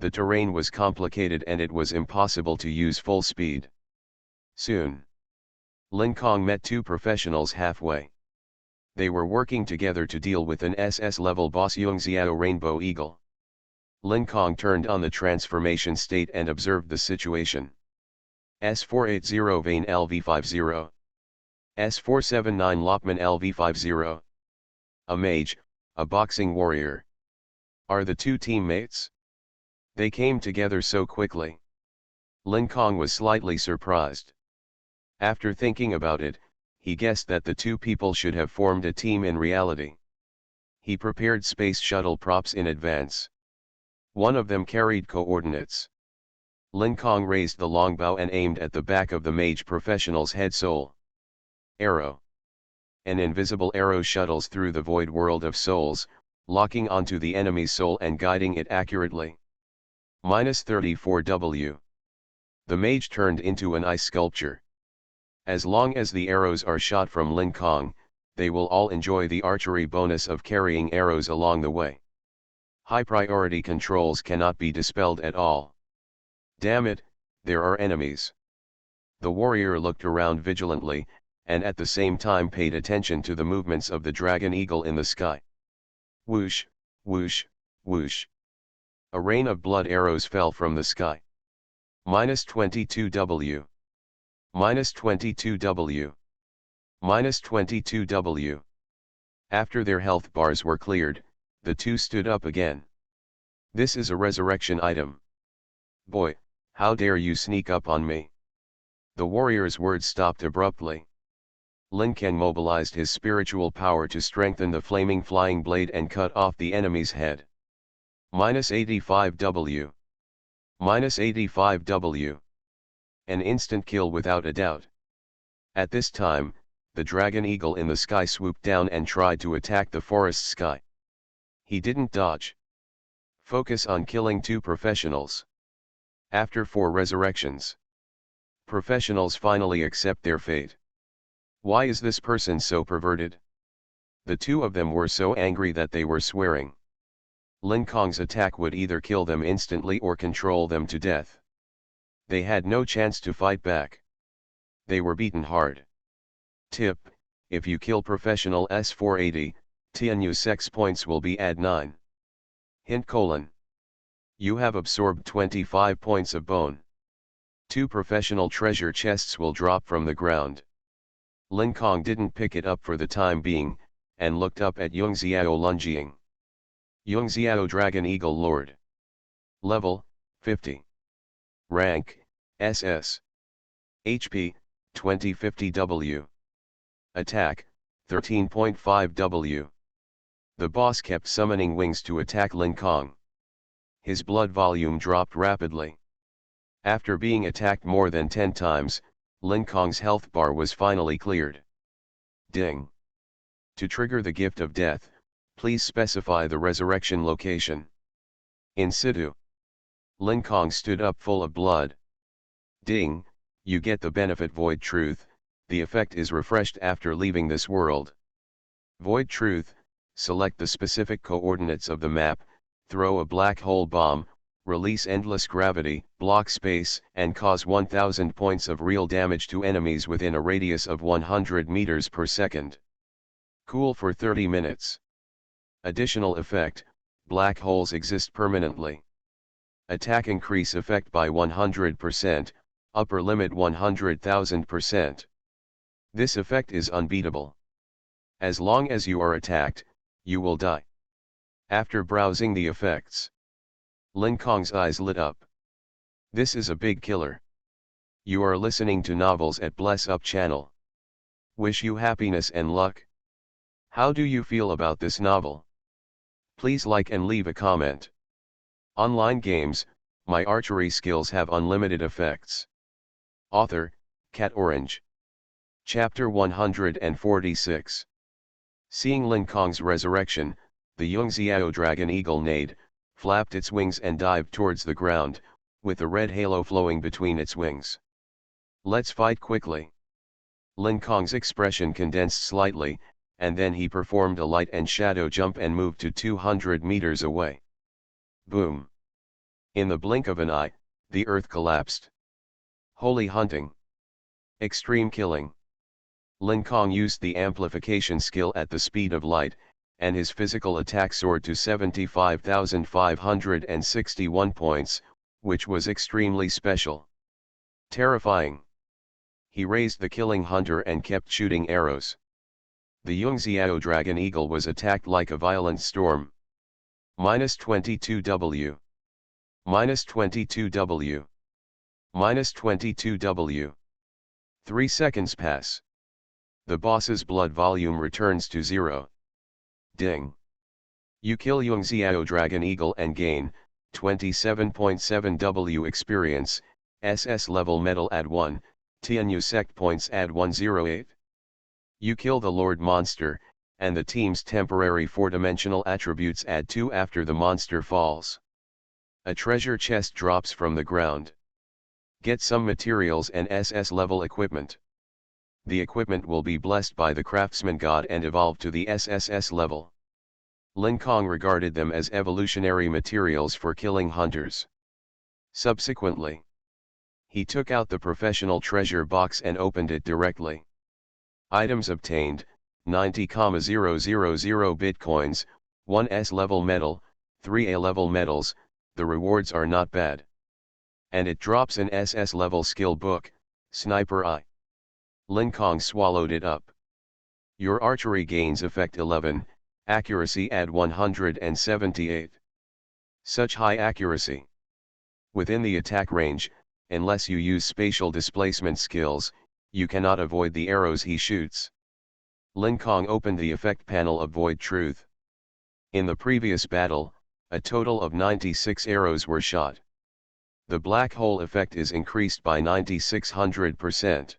the terrain was complicated and it was impossible to use full speed. Soon, Lin Kong met two professionals halfway. They were working together to deal with an SS-level boss Yongxiao Rainbow Eagle. Lin Kong turned on the transformation state and observed the situation. S480 Vane LV50. S479 Lokman LV50. A mage, a boxing warrior. Are the two teammates? They came together so quickly. Lin Kong was slightly surprised. After thinking about it, he guessed that the two people should have formed a team in reality. He prepared space shuttle props in advance. One of them carried coordinates. Lin Kong raised the longbow and aimed at the back of the mage professional's head soul. Arrow. An invisible arrow shuttles through the void world of souls, locking onto the enemy's soul and guiding it accurately. -34W. The mage turned into an ice sculpture. As long as the arrows are shot from Lin Kong, they will all enjoy the archery bonus of carrying arrows along the way. High priority controls cannot be dispelled at all. Damn it, there are enemies. The warrior looked around vigilantly, and at the same time paid attention to the movements of the dragon eagle in the sky. Whoosh, whoosh, whoosh. A rain of blood arrows fell from the sky. -22W. -22W. -22W. After their health bars were cleared, the two stood up again. This is a resurrection item. Boy, how dare you sneak up on me? The warrior's words stopped abruptly. Lin Kang mobilized his spiritual power to strengthen the flaming flying blade and cut off the enemy's head. -85W. -85W. An instant kill without a doubt. At this time, the dragon eagle in the sky swooped down and tried to attack the forest sky. He didn't dodge. Focus on killing two professionals. After 4 resurrections, professionals finally accept their fate. Why is this person so perverted? The two of them were so angry that they were swearing. Lin Kong's attack would either kill them instantly or control them to death. They had no chance to fight back. They were beaten hard. Tip: if you kill professional S480, TNU sex points will be add 9. Hint: you have absorbed 25 points of bone. 2 professional treasure chests will drop from the ground. Lin Kong didn't pick it up for the time being, and looked up at Yongxiao Lunjing. Yongxiao Dragon Eagle Lord. Level, 50. Rank, SS. HP, 2050W. Attack, 13.5W. The boss kept summoning wings to attack Lin Kong. His blood volume dropped rapidly. After being attacked more than 10 times, Lin Kong's health bar was finally cleared. Ding. To trigger the gift of death, please specify the resurrection location. In situ. Lin Kong stood up full of blood. Ding, you get the benefit Void Truth, the effect is refreshed after leaving this world. Void Truth, select the specific coordinates of the map, throw a black hole bomb, release endless gravity, block space, and cause 1000 points of real damage to enemies within a radius of 100 meters per second. Cool for 30 minutes. Additional effect, black holes exist permanently. Attack increase effect by 100%, upper limit 100,000%. This effect is unbeatable. As long as you are attacked, you will die. After browsing the effects, Lin Kong's eyes lit up. This is a big killer. You are listening to novels at Bless Up channel. Wish you happiness and luck. How do you feel about this novel? Please like and leave a comment. Online games, my archery skills have unlimited effects. Author, Cat Orange. Chapter 146. Seeing Lin Kong's resurrection, the Yongxiao dragon eagle neighed, flapped its wings and dived towards the ground, with the red halo flowing between its wings. Let's fight quickly. Lin Kong's expression condensed slightly, and then he performed a light and shadow jump and moved to 200 meters away. Boom! In the blink of an eye, the earth collapsed. Holy hunting! Extreme killing! Lin Kong used the amplification skill at the speed of light, and his physical attack soared to 75,561 points, which was extremely special. Terrifying. He raised the killing hunter and kept shooting arrows. The Yongxiao dragon eagle was attacked like a violent storm. -22W. -22W. -22W. 3 seconds pass. The boss's blood volume returns to 0. Ding. You kill Yongxiao dragon eagle and gain 27.7W experience, SS level medal add 1, Tianyu sect points add 108. You kill the Lord monster, and the team's temporary 4-dimensional attributes add 2 after the monster falls. A treasure chest drops from the ground. Get some materials and SS level equipment. The equipment will be blessed by the craftsman god and evolve to the SSS level. Lin Kong regarded them as evolutionary materials for killing hunters. Subsequently, he took out the professional treasure box and opened it directly. Items obtained, 90,000 bitcoins, 1 S-level medal, 3 A-level medals, the rewards are not bad. And it drops an SS-level skill book, Sniper Eye. Lin Kong swallowed it up. Your archery gains effect 11, accuracy add 178. Such high accuracy. Within the attack range, unless you use spatial displacement skills, you cannot avoid the arrows he shoots. Lin Kong opened the effect panel of Void Truth. In the previous battle, a total of 96 arrows were shot. The black hole effect is increased by 9600%.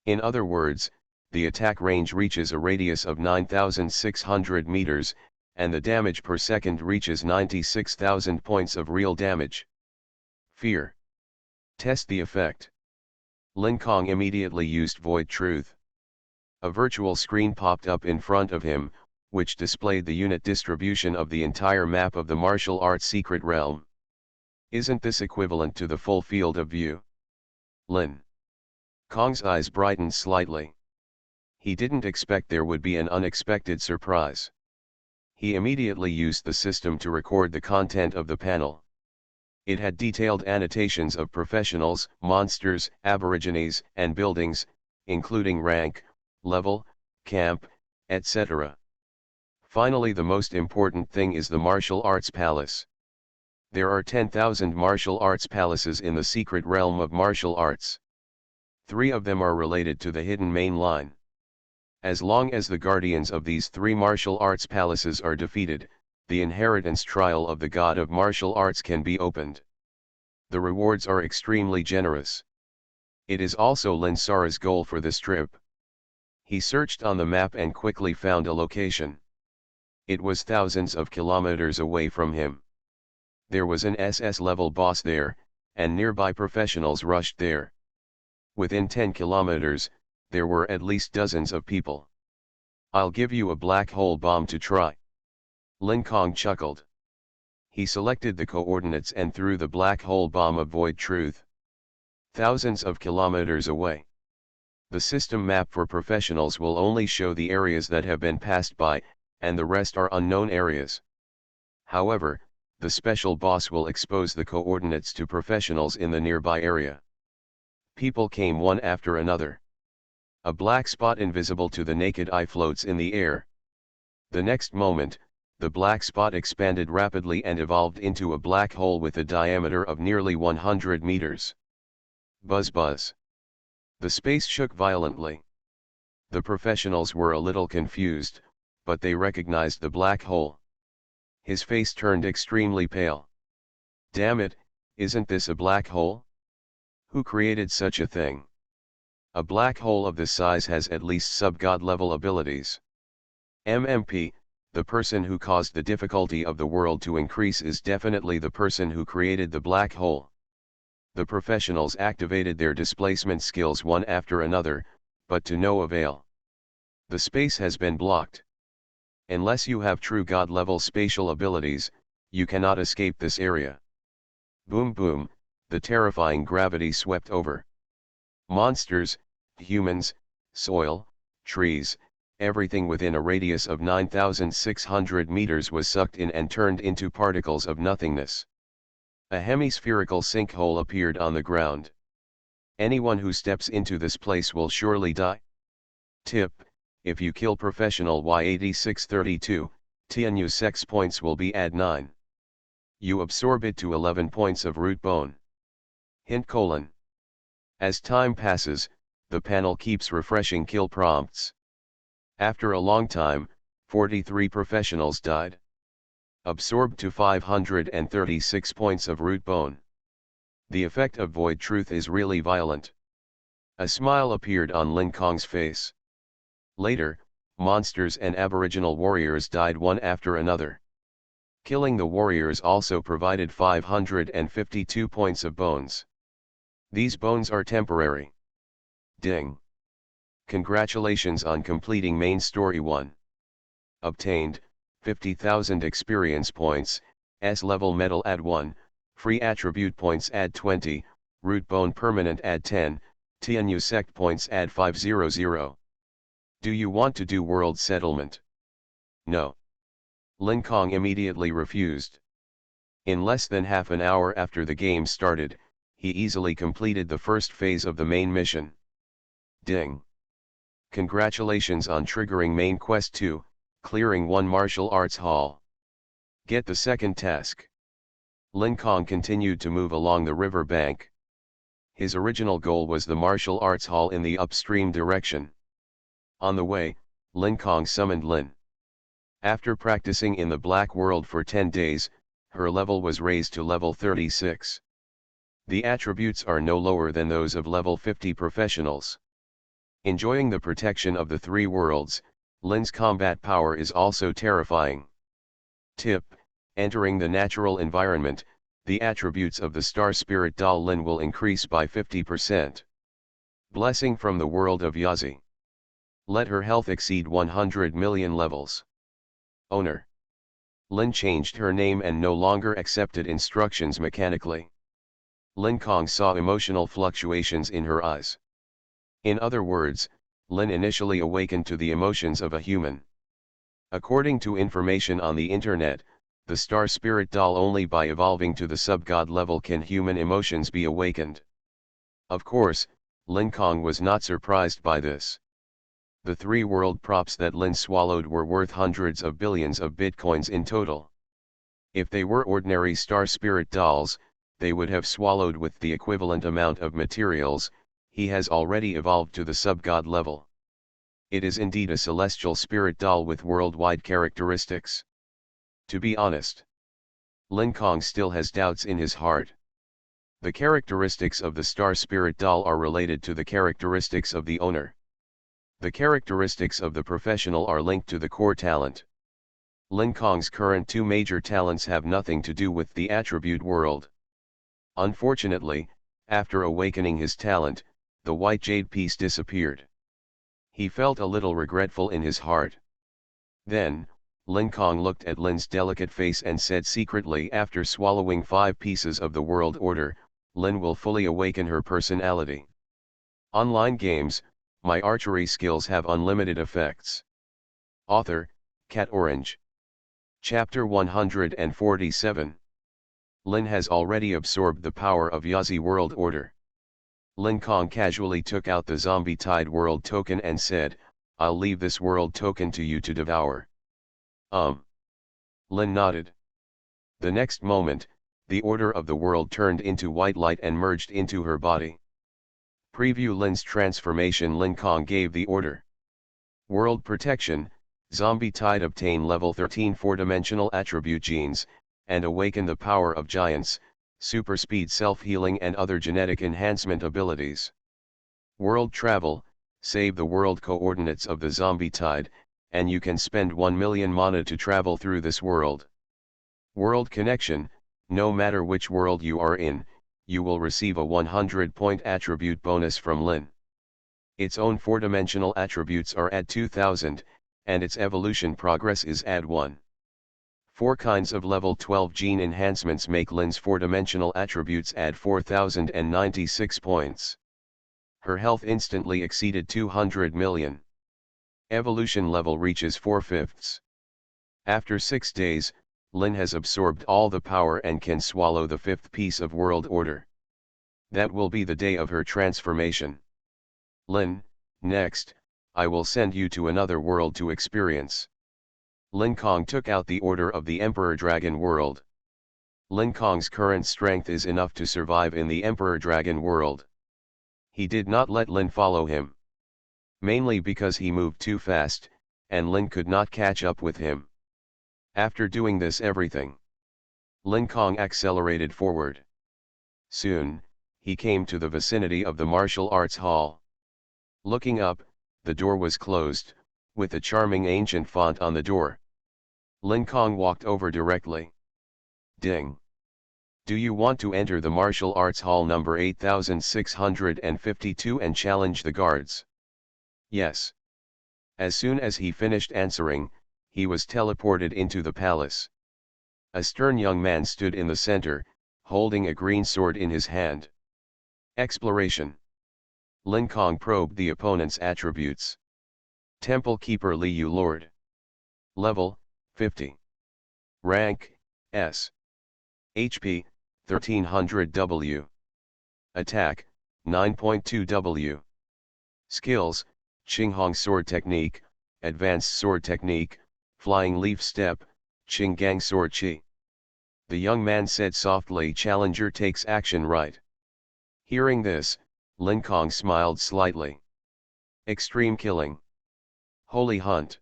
In other words, the attack range reaches a radius of 9,600 meters, and the damage per second reaches 96,000 points of real damage. Fear. Test the effect. Lin Kong immediately used Void Truth. A virtual screen popped up in front of him, which displayed the unit distribution of the entire map of the martial arts secret realm. Isn't this equivalent to the full field of view? Lin Kong's eyes brightened slightly. He didn't expect there would be an unexpected surprise. He immediately used the system to record the content of the panel. It had detailed annotations of professionals, monsters, aborigines, and buildings, including rank, level, camp, etc. Finally, the most important thing is the martial arts palace. There are 10,000 martial arts palaces in the secret realm of martial arts. 3 of them are related to the hidden main line. As long as the guardians of these 3 martial arts palaces are defeated, the inheritance trial of the god of martial arts can be opened. The rewards are extremely generous. It is also Lin Sara's goal for this trip. He searched on the map and quickly found a location. It was thousands of kilometers away from him. There was an SS-level boss there, and nearby professionals rushed there. Within 10 kilometers, there were at least dozens of people. I'll give you a black hole bomb to try. Lin Kong chuckled. He selected the coordinates and threw the black hole bomb of Void Truth. Thousands of kilometers away. The system map for professionals will only show the areas that have been passed by, and the rest are unknown areas. However, the special boss will expose the coordinates to professionals in the nearby area. People came one after another. A black spot invisible to the naked eye floats in the air. The next moment, the black spot expanded rapidly and evolved into a black hole with a diameter of nearly 100 meters. Buzz buzz. The space shook violently. The professionals were a little confused, but they recognized the black hole. His face turned extremely pale. Damn it, isn't this a black hole? Who created such a thing? A black hole of this size has at least sub-god level abilities. MMP, the person who caused the difficulty of the world to increase is definitely the person who created the black hole. The professionals activated their displacement skills one after another, but to no avail. The space has been blocked. Unless you have true god-level spatial abilities, you cannot escape this area. Boom boom, the terrifying gravity swept over. Monsters, humans, soil, trees, everything within a radius of 9,600 meters was sucked in and turned into particles of nothingness. A hemispherical sinkhole appeared on the ground. Anyone who steps into this place will surely die. Tip: if you kill professional Y8632, TNU sex points will be add 9. You absorb it to 11 points of root bone. Hint: as time passes, the panel keeps refreshing kill prompts. After a long time, 43 professionals died. Absorbed to 536 points of root bone. The effect of void truth is really violent. A smile appeared on Lin Kong's face. Later, monsters and aboriginal warriors died one after another. Killing the warriors also provided 552 points of bones. These bones are temporary. Ding. Congratulations on completing main story 1. Obtained 50,000 experience points, S-level medal add 1, free attribute points add 20, root bone permanent add 10, TNU sect points add 500. Do you want to do world settlement? No. Lin Kong immediately refused. In less than half an hour after the game started, he easily completed the first phase of the main mission. Ding. Congratulations on triggering main quest 2, clearing 1 martial arts hall. Get the second task. Lin Kong continued to move along the river bank. His original goal was the martial arts hall in the upstream direction. On the way, Lin Kong summoned Lin. After practicing in the Black World for 10 days, her level was raised to level 36. The attributes are no lower than those of level 50 professionals. Enjoying the protection of the 3 worlds, Lin's combat power is also terrifying. Tip: entering the natural environment, the attributes of the Star Spirit doll Lin will increase by 50%. Blessing from the world of Yazi. Let her health exceed 100 million levels. Owner. Lin changed her name and no longer accepted instructions mechanically. Lin Kong saw emotional fluctuations in her eyes. In other words, Lin initially awakened to the emotions of a human. According to information on the internet, the Star Spirit doll only by evolving to the sub-god level can human emotions be awakened. Of course, Lin Kong was not surprised by this. The 3 world props that Lin swallowed were worth hundreds of billions of bitcoins in total. If they were ordinary Star Spirit dolls, they would have swallowed with the equivalent amount of materials. He has already evolved to the sub-god level. It is indeed a celestial spirit doll with worldwide characteristics. To be honest, Lin Kong still has doubts in his heart. The characteristics of the Star Spirit doll are related to the characteristics of the owner. The characteristics of the professional are linked to the core talent. Lin Kong's current 2 major talents have nothing to do with the attribute world. Unfortunately, after awakening his talent, the white jade piece disappeared. He felt a little regretful in his heart. Then, Lin Kong looked at Lin's delicate face and said secretly, after swallowing 5 pieces of the world order, Lin will fully awaken her personality. Online games, my archery skills have unlimited effects. Author, Cat Orange. Chapter 147. Lin has already absorbed the power of Yazi World Order. Lin Kong casually took out the Zombie Tide World Token and said, I'll leave this world token to you to devour. Lin nodded. The next moment, the order of the world turned into white light and merged into her body. Preview Lin's transformation. Lin Kong gave the order. World Protection, Zombie Tide obtain level 13 4-dimensional attribute genes, and awaken the power of giants, super speed, self-healing and other genetic enhancement abilities. World travel, save the world coordinates of the zombie tide, and you can spend 1 million mana to travel through this world. World connection, no matter which world you are in, you will receive a 100-point attribute bonus from Lin. Its own 4-dimensional attributes are at 2000, and its evolution progress is at 1. 4 kinds of level 12 gene enhancements make Lin's 4-dimensional attributes add 4096 points. Her health instantly exceeded 200 million. Evolution level reaches 4/5. After 6 days, Lin has absorbed all the power and can swallow the 5th piece of world order. That will be the day of her transformation. Lin, next, I will send you to another world to experience. Lin Kong took out the order of the Emperor Dragon world. Lin Kong's current strength is enough to survive in the Emperor Dragon world. He did not let Lin follow him. Mainly because he moved too fast, and Lin could not catch up with him. After doing this everything, Lin Kong accelerated forward. Soon, he came to the vicinity of the martial arts hall. Looking up, the door was closed, with a charming ancient font on the door. Lin Kong walked over directly. Ding. Do you want to enter the martial arts hall number 8652 and challenge the guards? Yes. As soon as he finished answering, he was teleported into the palace. A stern young man stood in the center, holding a green sword in his hand. Exploration. Lin Kong probed the opponent's attributes. Temple Keeper Liu Lord. Level, 50. Rank, S. HP, 1300 W. Attack, 9.2 W. Skills, Qinghong Sword Technique, Advanced Sword Technique, Flying Leaf Step, Qinggang Sword Qi. The young man said softly, Challenger takes action right. Hearing this, Lin Kong smiled slightly. Extreme Killing. Holy Hunt.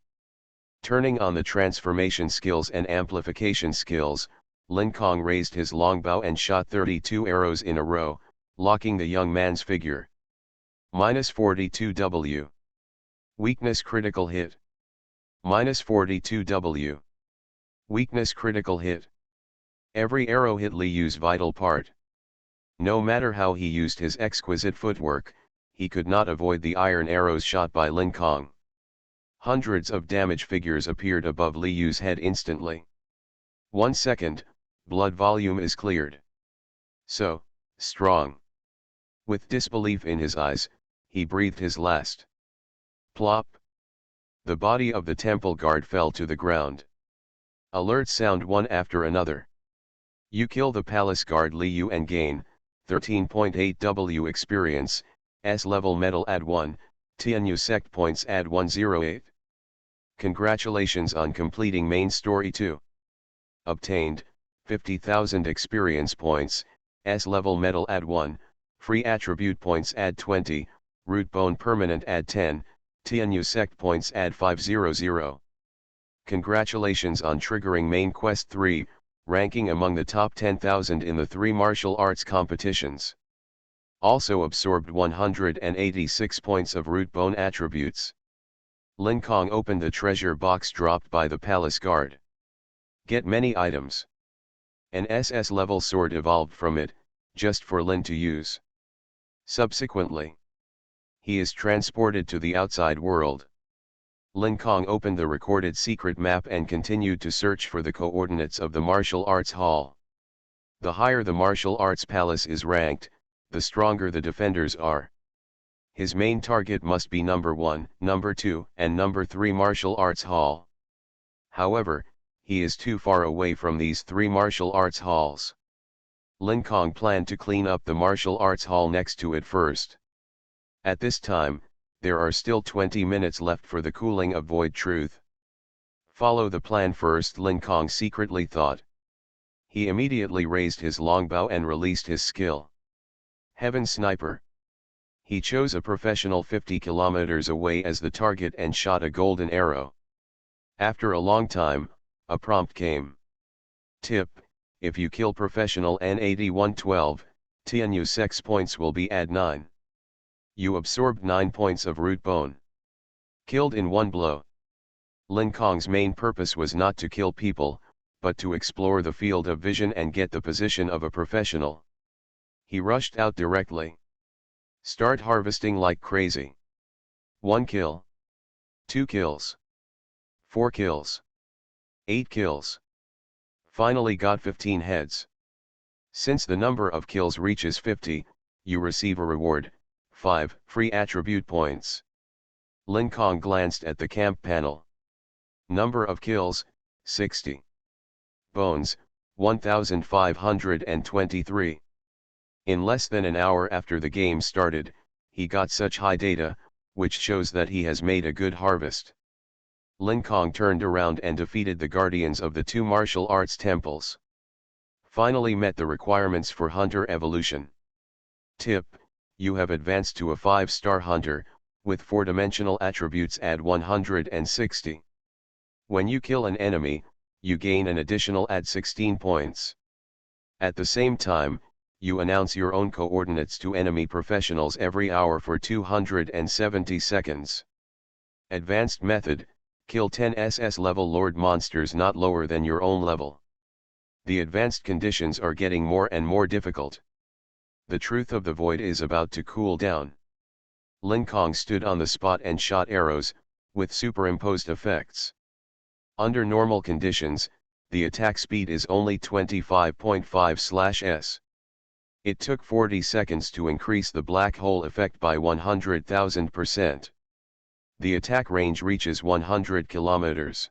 Turning on the transformation skills and amplification skills, Lin Kong raised his longbow and shot 32 arrows in a row, locking the young man's figure. -42 W. Weakness critical hit. -42 W. Weakness critical hit. Every arrow hit Liu's vital part. No matter how he used his exquisite footwork, he could not avoid the iron arrows shot by Lin Kong. Hundreds of damage figures appeared above Liu's head instantly. 1 second, blood volume is cleared. So, strong. With disbelief in his eyes, he breathed his last. Plop. The body of the temple guard fell to the ground. Alerts sound one after another. You kill the palace guard Liu and gain 13.8 W experience, S-level medal add 1, Tianyu sect points add 108. Congratulations on completing main story 2. Obtained, 50,000 experience points, S-level medal add 1, free attribute points add 20, root bone permanent add 10, Tianyu sect points add 500. Congratulations on triggering main quest 3, ranking among the top 10,000 in the 3 martial arts competitions. Also absorbed 186 points of root bone attributes. Lin Kong opened the treasure box dropped by the palace guard. Get many items. An SS level sword evolved from it, just for Lin to use. Subsequently, he is transported to the outside world. Lin Kong opened the recorded secret map and continued to search for the coordinates of the martial arts hall. The higher the martial arts palace is ranked, the stronger the defenders are. His main target must be number 1, number 2, and number 3 martial arts hall. However, he is too far away from these 3 martial arts halls. Lin Kong planned to clean up the martial arts hall next to it first. At this time, there are still 20 minutes left for the cooling of Void Truth. Follow the plan first, Lin Kong secretly thought. He immediately raised his longbow and released his skill. Heaven Sniper. He chose a professional 50 kilometers away as the target and shot a golden arrow. After a long time, a prompt came. Tip, if you kill professional N8112, TNU sex points will be add 9. You absorbed 9 points of root bone. Killed in one blow. Lin Kong's main purpose was not to kill people, but to explore the field of vision and get the position of a professional. He rushed out directly. Start harvesting like crazy. 1 kill. 2 kills. 4 kills. 8 kills. Finally got 15 heads. Since the number of kills reaches 50, you receive a reward, 5 free attribute points. Lin Kong glanced at the camp panel. Number of kills, 60. Bones, 1523. In less than an hour after the game started, he got such high data, which shows that he has made a good harvest. Lin Kong turned around and defeated the guardians of the 2 martial arts temples. Finally met the requirements for hunter evolution. Tip: you have advanced to a 5-star hunter, with 4-dimensional attributes add 160. When you kill an enemy, you gain an additional add 16 points. At the same time, you announce your own coordinates to enemy professionals every hour for 270 seconds. Advanced method: kill 10 SS level Lord monsters not lower than your own level. The advanced conditions are getting more and more difficult. The truth of the void is about to cool down. Lin Kong stood on the spot and shot arrows, with superimposed effects. Under normal conditions, the attack speed is only 25.5/s. It took 40 seconds to increase the black hole effect by 100,000%. The attack range reaches 100 kilometers.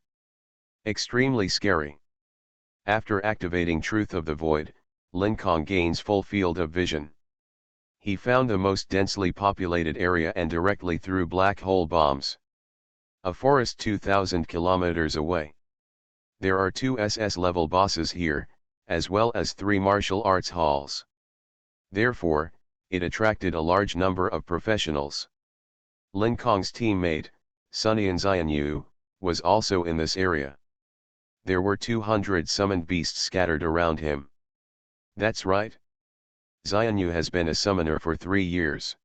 Extremely scary. After activating Truth of the Void, Lin Kong gains full field of vision. He found the most densely populated area and directly threw black hole bombs. A forest 2,000 kilometers away. There are 2 SS level bosses here, as well as 3 martial arts halls. Therefore, it attracted a large number of professionals. Lin Kong's teammate, Sunny Xianyu, was also in this area. There were 200 summoned beasts scattered around him. That's right. Xianyu has been a summoner for 3 years.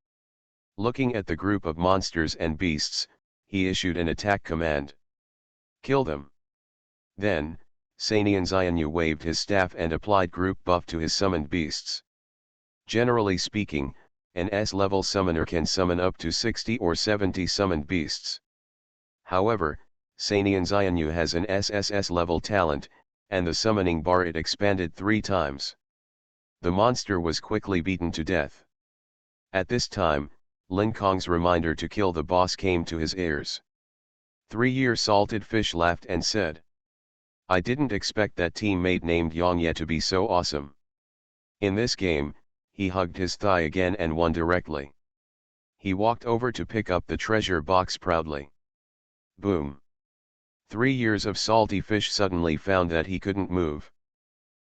Looking at the group of monsters and beasts, he issued an attack command. Kill them. Then, Sanian Xianyu waved his staff and applied group buff to his summoned beasts. Generally speaking, an S-level summoner can summon up to 60 or 70 summoned beasts. However, Sanian Xianyu has an SSS level talent, and the summoning bar it expanded 3 times. The monster was quickly beaten to death. At this time, Lin Kong's reminder to kill the boss came to his ears. 3-year salted fish laughed and said, I didn't expect that teammate named Yang Ye to be so awesome. In this game, he hugged his thigh again and won directly. He walked over to pick up the treasure box proudly. Boom. 3 years of salty fish suddenly found that he couldn't move.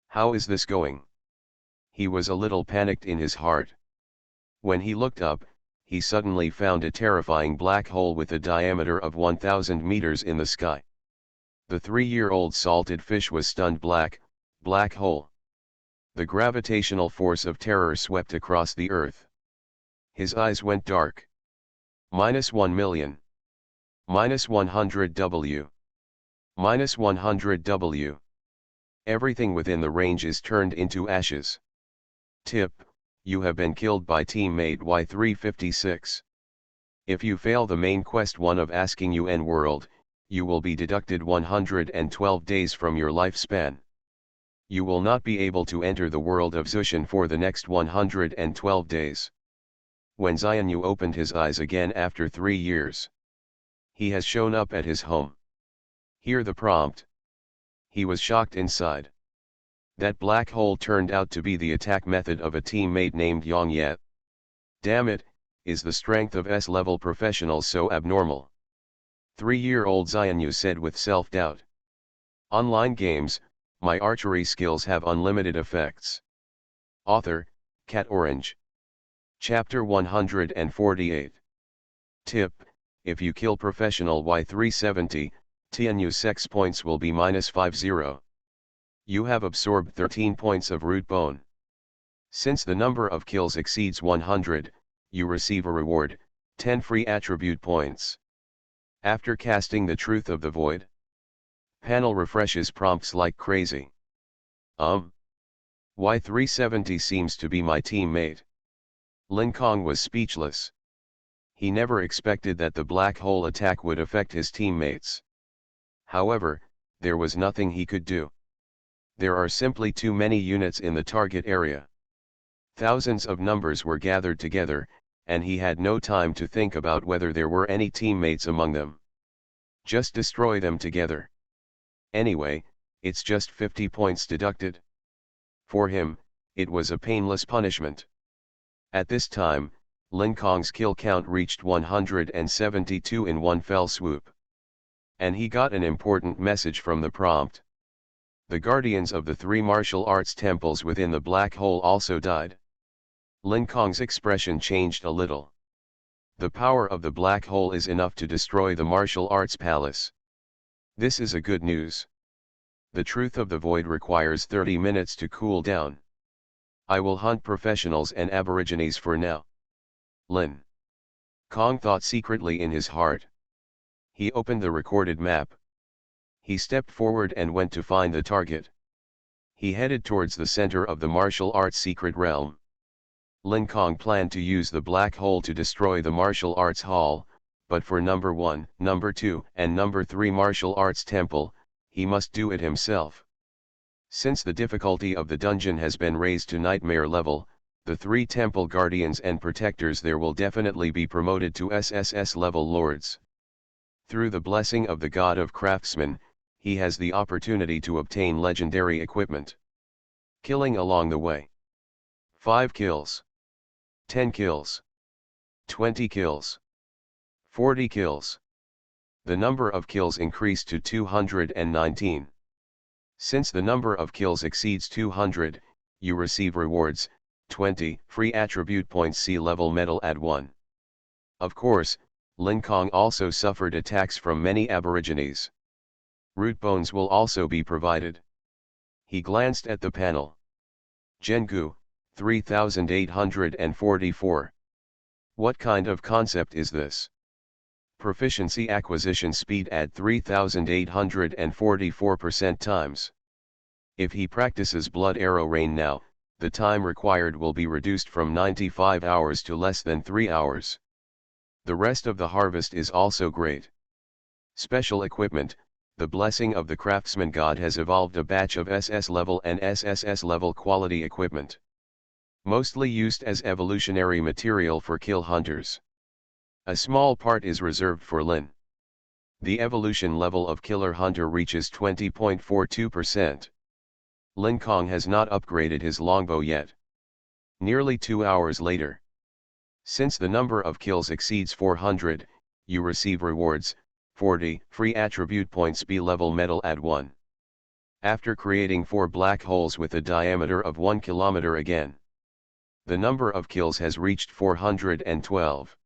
How is this going? He was a little panicked in his heart. When he looked up, he suddenly found a terrifying black hole with a diameter of 1,000 meters in the sky. The 3-year-old salted fish was stunned black hole. The gravitational force of terror swept across the earth. His eyes went dark. -1 million. -100 W. -100 W. Everything within the range is turned into ashes. Tip: you have been killed by teammate Y356. If you fail the main quest 1 of Asking UN World, you will be deducted 112 days from your lifespan. You will not be able to enter the world of Zushan for the next 112 days. When Xianyu opened his eyes again after 3 years, he has shown up at his home. Hear the prompt. He was shocked inside. That black hole turned out to be the attack method of a teammate named Yang Ye. Damn it, is the strength of S-level professionals so abnormal? 3-year-old Xianyu said with self-doubt. Online games, my archery skills have unlimited effects. Author, Cat Orange. Chapter 148. Tip: if you kill professional Y370, TNU sex points will be -50. You have absorbed 13 points of root bone. Since the number of kills exceeds 100, you receive a reward, 10 free attribute points. After casting the Truth of the Void, panel refreshes prompts like crazy. Y370 seems to be my teammate. Lin Kong was speechless. He never expected that the black hole attack would affect his teammates. However, there was nothing he could do. There are simply too many units in the target area. Thousands of numbers were gathered together, and he had no time to think about whether there were any teammates among them. Just destroy them together. Anyway, it's just 50 points deducted. For him, it was a painless punishment. At this time, Lin Kong's kill count reached 172 in one fell swoop. And he got an important message from the prompt. The guardians of the 3 martial arts temples within the black hole also died. Lin Kong's expression changed a little. The power of the black hole is enough to destroy the martial arts palace. This is a good news. The Truth of the Void requires 30 minutes to cool down. I will hunt professionals and aborigines for now. Lin Kong thought secretly in his heart. He opened the recorded map. He stepped forward and went to find the target. He headed towards the center of the martial arts secret realm. Lin Kong planned to use the black hole to destroy the martial arts hall, but for number 1, number 2, and number 3 martial arts temple, he must do it himself. Since the difficulty of the dungeon has been raised to nightmare level, the 3 temple guardians and protectors there will definitely be promoted to SSS level lords. Through the blessing of the God of Craftsmen, he has the opportunity to obtain legendary equipment. Killing along the way. 5 kills. 10 kills. 20 kills. 40 kills. The number of kills increased to 219. Since the number of kills exceeds 200, you receive rewards, 20 free attribute points. Sea level medal add 1. Of course, Lin Kong also suffered attacks from many aborigines. Root bones will also be provided. He glanced at the panel. Gengu, 3844. What kind of concept is this? Proficiency acquisition speed at 3844% times. If he practices Blood Arrow Rain now, the time required will be reduced from 95 hours to less than 3 hours. The rest of the harvest is also great. Special equipment. The blessing of the craftsman god has evolved a batch of SS level and SSS level quality equipment. Mostly used as evolutionary material for kill hunters. A small part is reserved for Lin. The evolution level of Killer Hunter reaches 20.42%. Lin Kong has not upgraded his longbow yet. Nearly 2 hours later. Since the number of kills exceeds 400, you receive rewards, 40 free attribute points. B level medal add 1. After creating 4 black holes with a diameter of 1 kilometer again. The number of kills has reached 412.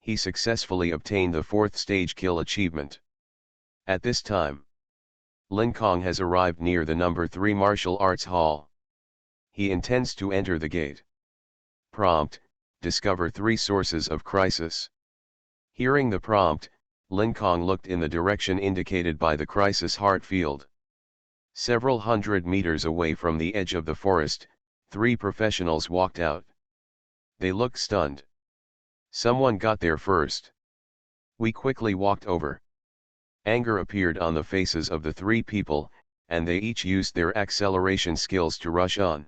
He successfully obtained the 4th stage kill achievement. At this time, Lin Kong has arrived near the number 3 martial arts hall. He intends to enter the gate. Prompt, discover 3 sources of crisis. Hearing the prompt, Lin Kong looked in the direction indicated by the crisis heart field. Several hundred meters away from the edge of the forest, 3 professionals walked out. They looked stunned. Someone got there first. We quickly walked over. Anger appeared on the faces of the 3 people, and they each used their acceleration skills to rush on.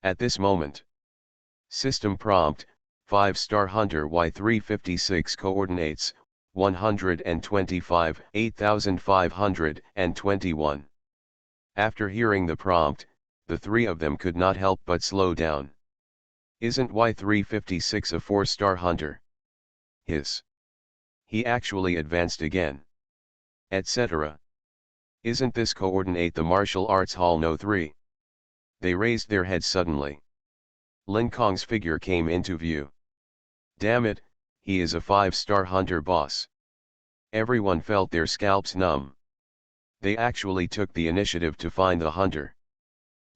At this moment. System prompt, 5-star hunter Y356 coordinates, 125, 8521. After hearing the prompt, the 3 of them could not help but slow down. Isn't Y356 a 4-star hunter? He actually advanced again. Etc. Isn't this coordinate the martial arts hall No 3? They raised their heads suddenly. Lin Kong's figure came into view. Damn it, he is a 5-star hunter boss. Everyone felt their scalps numb. They actually took the initiative to find the hunter.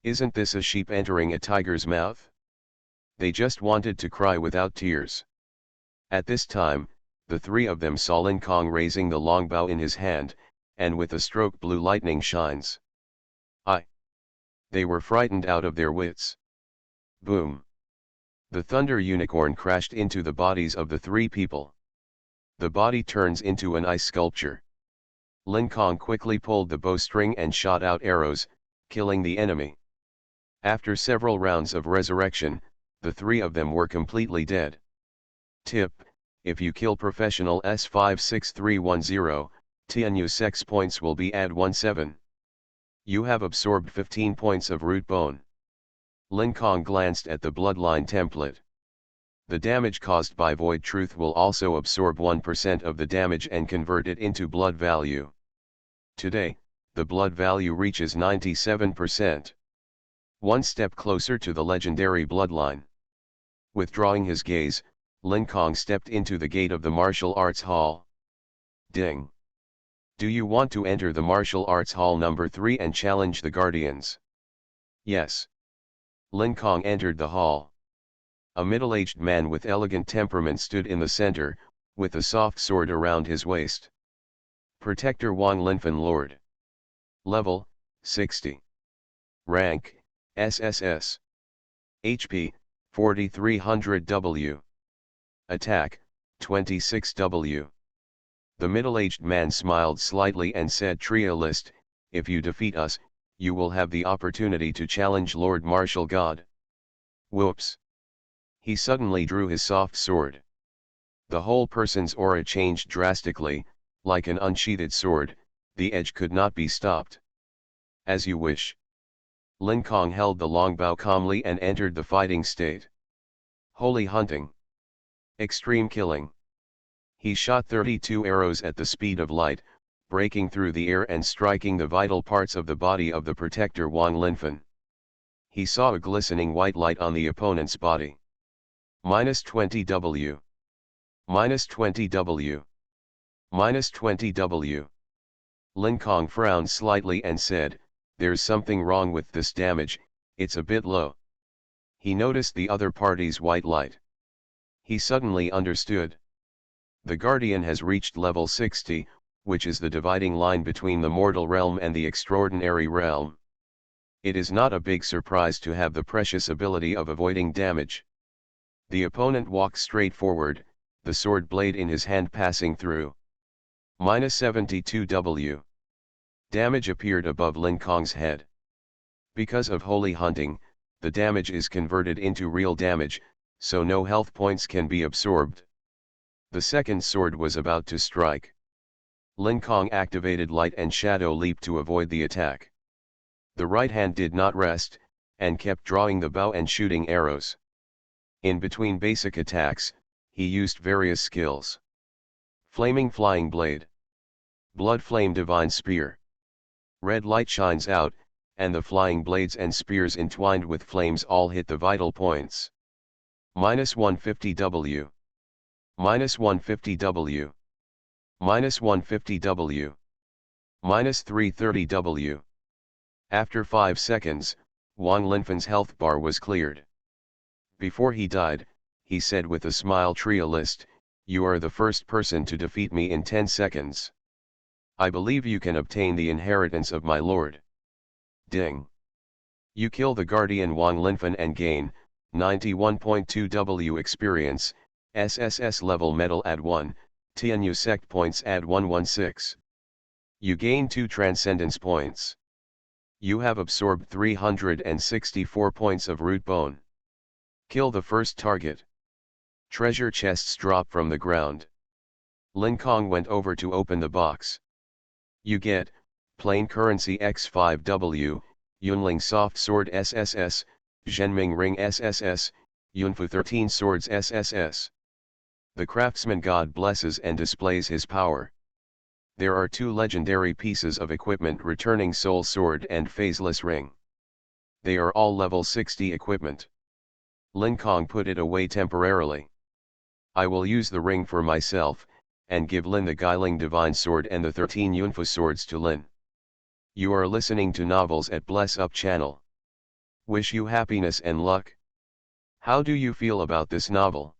Isn't this a sheep entering a tiger's mouth? They just wanted to cry without tears. At this time, the three of them saw Lin Kong raising the longbow in his hand, and with a stroke blue lightning shines. They were frightened out of their wits. Boom! The thunder unicorn crashed into the bodies of the three people. The body turns into an ice sculpture. Lin Kong quickly pulled the bowstring and shot out arrows, killing the enemy. After several rounds of resurrection, the three of them were completely dead. Tip: if you kill professional S56310, TNU sex points will be add 17. You have absorbed 15 points of root bone. Lin Kong glanced at the bloodline template. The damage caused by Void Truth will also absorb 1% of the damage and convert it into blood value. Today, the blood value reaches 97%. One step closer to the legendary bloodline. Withdrawing his gaze, Lin Kong stepped into the gate of the martial arts hall. Ding! Do you want to enter the martial arts hall number 3 and challenge the guardians? Yes. Lin Kong entered the hall. A middle-aged man with elegant temperament stood in the center, with a soft sword around his waist. Protector Wang Linfen Lord. Level, 60. Rank, SSS. HP, 4300W. Attack, 26W. The middle-aged man smiled slightly and said, Trialist, if you defeat us, you will have the opportunity to challenge Lord Martial God. Whoops! He suddenly drew his soft sword. The whole person's aura changed drastically, like an unsheathed sword, the edge could not be stopped. As you wish. Lin Kong held the longbow calmly and entered the fighting state. Holy hunting. Extreme killing. He shot 32 arrows at the speed of light, breaking through the air and striking the vital parts of the body of the protector Wang Linfen. He saw a glistening white light on the opponent's body. -20W. -20W. -20W. Lin Kong frowned slightly and said, there's something wrong with this damage, it's a bit low. He noticed the other party's white light. He suddenly understood. The Guardian has reached level 60, which is the dividing line between the mortal realm and the extraordinary realm. It is not a big surprise to have the precious ability of avoiding damage. The opponent walked straight forward, the sword blade in his hand passing through. -72W. Damage appeared above Lin Kong's head. Because of holy hunting, the damage is converted into real damage, so no health points can be absorbed. The second sword was about to strike. Lin Kong activated Light and Shadow Leap to avoid the attack. The right hand did not rest, and kept drawing the bow and shooting arrows. In between basic attacks, he used various skills. Flaming Flying Blade. Blood Flame Divine Spear. Red light shines out, and the flying blades and spears entwined with flames all hit the vital points. -150W. -150W. -150W. -330W. After 5 seconds, Wang Linfen's health bar was cleared. Before he died, he said with a smile, Trialist, you are the first person to defeat me in 10 seconds. I believe you can obtain the inheritance of my lord. Ding. You kill the Guardian Wang Linfen and gain 91.2W experience, SSS level medal add 1, TNU sect points add 116. You gain 2 transcendence points. You have absorbed 364 points of root bone. Kill the first target. Treasure chests drop from the ground. Lin Kong went over to open the box. You get, plain currency X5W, Yunling soft sword SSS, Zhenming ring SSS, Yunfu 13 swords SSS. The craftsman god blesses and displays his power. There are 2 legendary pieces of equipment, returning soul sword and phaseless ring. They are all level 60 equipment. Lin Kong put it away temporarily. I will use the ring for myself, and give Lin the Guiling divine sword and the 13 Yunfu swords to Lin. You are listening to Novels at Bless Up channel. Wish you happiness and luck. How do you feel about this novel?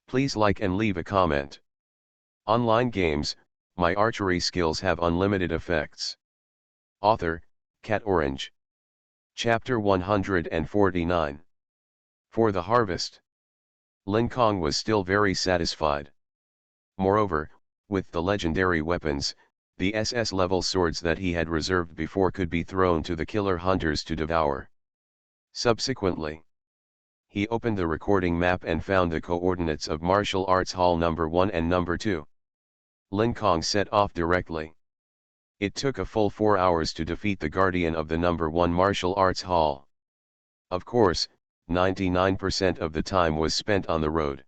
Please like and leave a comment. Online games, my archery skills have unlimited effects. Author, Cat Orange. Chapter 149. For the Harvest. Lin Kong was still very satisfied. Moreover, with the legendary weapons, the SS-level swords that he had reserved before could be thrown to the killer hunters to devour. Subsequently, he opened the recording map and found the coordinates of Martial Arts Hall number 1 and number 2. Lin Kong set off directly. It took a full 4 hours to defeat the guardian of the number 1 Martial Arts Hall. Of course, 99% of the time was spent on the road.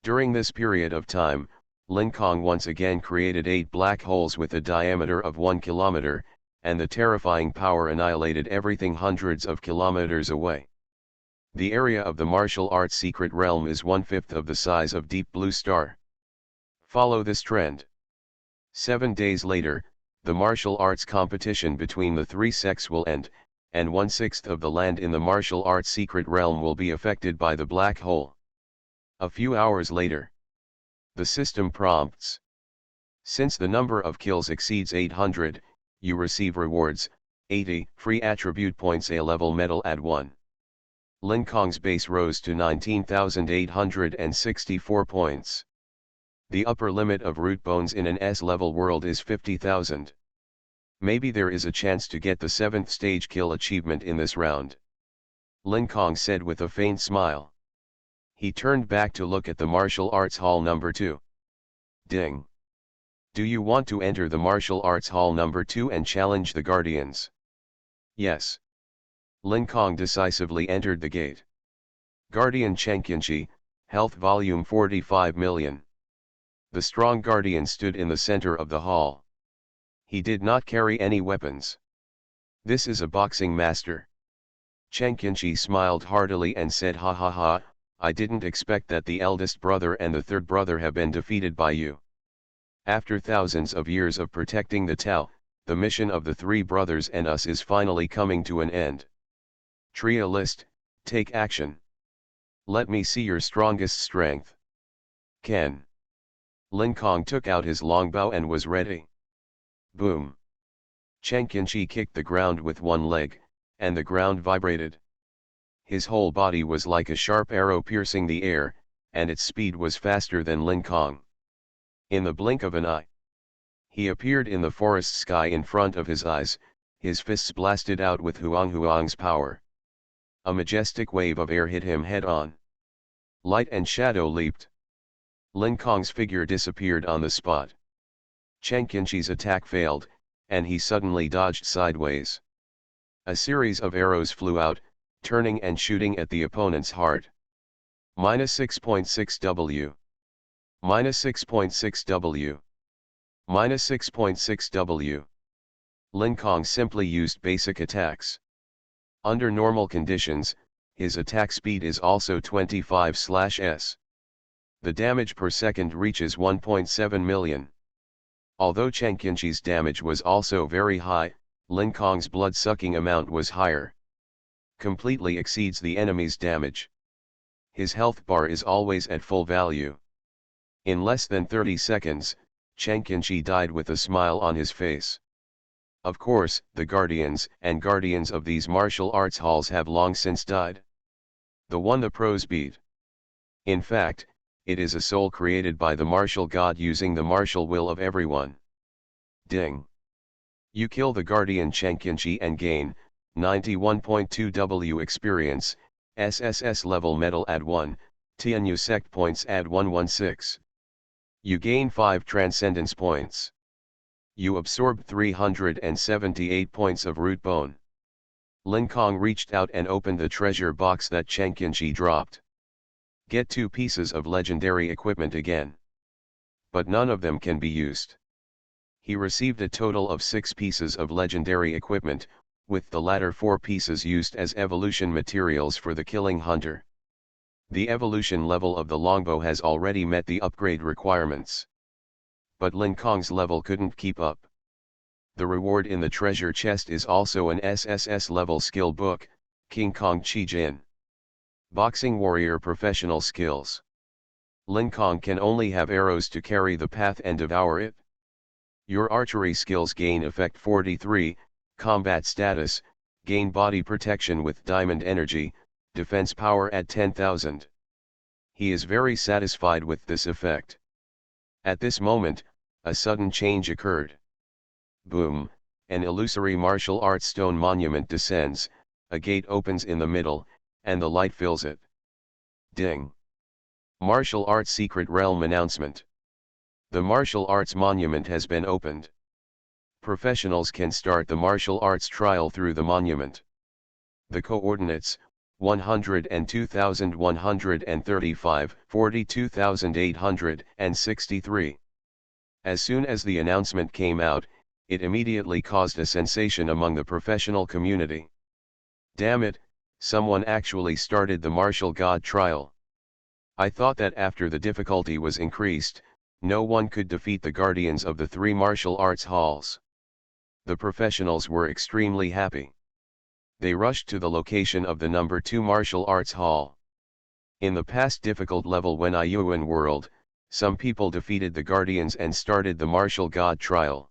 During this period of time, Lin Kong once again created 8 black holes with a diameter of 1 kilometer, and the terrifying power annihilated everything hundreds of kilometers away. The area of the martial arts secret realm is 1/5 of the size of Deep Blue Star. Follow this trend. 7 days later, the martial arts competition between the 3 sects will end, and 1/6 of the land in the martial arts secret realm will be affected by the black hole. A few hours later, the system prompts. Since the number of kills exceeds 800, you receive rewards, 80 free attribute points. A level medal add 1. Lin Kong's base rose to 19,864 points. The upper limit of root bones in an S-level world is 50,000. Maybe there is a chance to get the 7th stage kill achievement in this round. Lin Kong said with a faint smile. He turned back to look at the martial arts hall number 2. Ding. Do you want to enter the martial arts hall number 2 and challenge the guardians? Yes. Lin Kong decisively entered the gate. Guardian Chenqianchi, health volume 45 million. The strong guardian stood in the center of the hall. He did not carry any weapons. This is a boxing master. Chenqianchi smiled heartily and said, ha ha ha, I didn't expect that the eldest brother and the third brother have been defeated by you. After thousands of years of protecting the Tao, the mission of the 3 brothers and us is finally coming to an end. Tria list, take action. Let me see your strongest strength. Ken. Lin Kong took out his longbow and was ready. Boom. Chenqianchi kicked the ground with one leg, and the ground vibrated. His whole body was like a sharp arrow piercing the air, and its speed was faster than Lin Kong. In the blink of an eye, he appeared in the forest sky in front of his eyes, his fists blasted out with Huang's power. A majestic wave of air hit him head-on. Light and shadow leaped. Lin Kong's figure disappeared on the spot. Chenqianchi's attack failed, and he suddenly dodged sideways. A series of arrows flew out, turning and shooting at the opponent's heart. -6.6 W. -6.6 W. -6.6 W. Lin Kong simply used basic attacks. Under normal conditions, his attack speed is also 25/s. The damage per second reaches 1.7 million. Although Chenqianchi's damage was also very high, Lin Kong's blood-sucking amount was higher. Completely exceeds the enemy's damage. His health bar is always at full value. In less than 30 seconds, Chenqianchi died with a smile on his face. Of course, the guardians and guardians of these martial arts halls have long since died. The one the pros beat. In fact, it is a soul created by the martial god using the martial will of everyone. Ding. You kill the guardian Chenqianchi and gain 91.2 W experience, SSS level medal add 1, Tianyu sect points add 116. You gain 5 transcendence points. You absorb 378 points of root bone. Lin Kong reached out and opened the treasure box that Chenqianchi dropped. Get 2 pieces of legendary equipment again. But none of them can be used. He received a total of 6 pieces of legendary equipment, with the latter 4 pieces used as evolution materials for the killing hunter. The evolution level of the longbow has already met the upgrade requirements. But Lin Kong's level couldn't keep up. The reward in the treasure chest is also an SSS level skill book, King Kong Chi Jin. Boxing warrior professional skills. Lin Kong can only have arrows to carry the path and devour it. Your archery skills gain effect 43, combat status, gain body protection with diamond energy, defense power at 10,000. He is very satisfied with this effect. At this moment, a sudden change occurred. Boom, an illusory martial arts stone monument descends, a gate opens in the middle, and the light fills it. Ding! Martial Arts Secret Realm announcement. The martial arts monument has been opened. Professionals can start the martial arts trial through the monument. The coordinates, 102,135, 42,863. As soon as the announcement came out, it immediately caused a sensation among the professional community. Damn it, someone actually started the martial god trial. I thought that after the difficulty was increased, no one could defeat the guardians of the 3 martial arts halls. The professionals were extremely happy. They rushed to the location of the number 2 martial arts hall. In the past difficult level when Yuan World, some people defeated the guardians and started the martial god trial.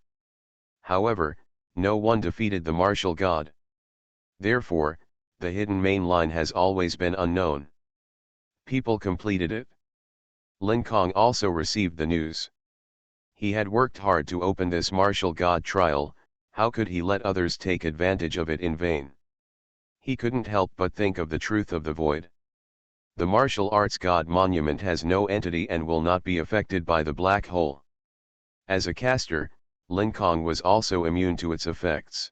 However, no one defeated the martial god. Therefore, the hidden main line has always been unknown. People completed it. Lin Kong also received the news. He had worked hard to open this martial god trial, how could he let others take advantage of it in vain? He couldn't help but think of the truth of the void. The martial arts god monument has no entity and will not be affected by the black hole. As a caster, Lin Kong was also immune to its effects.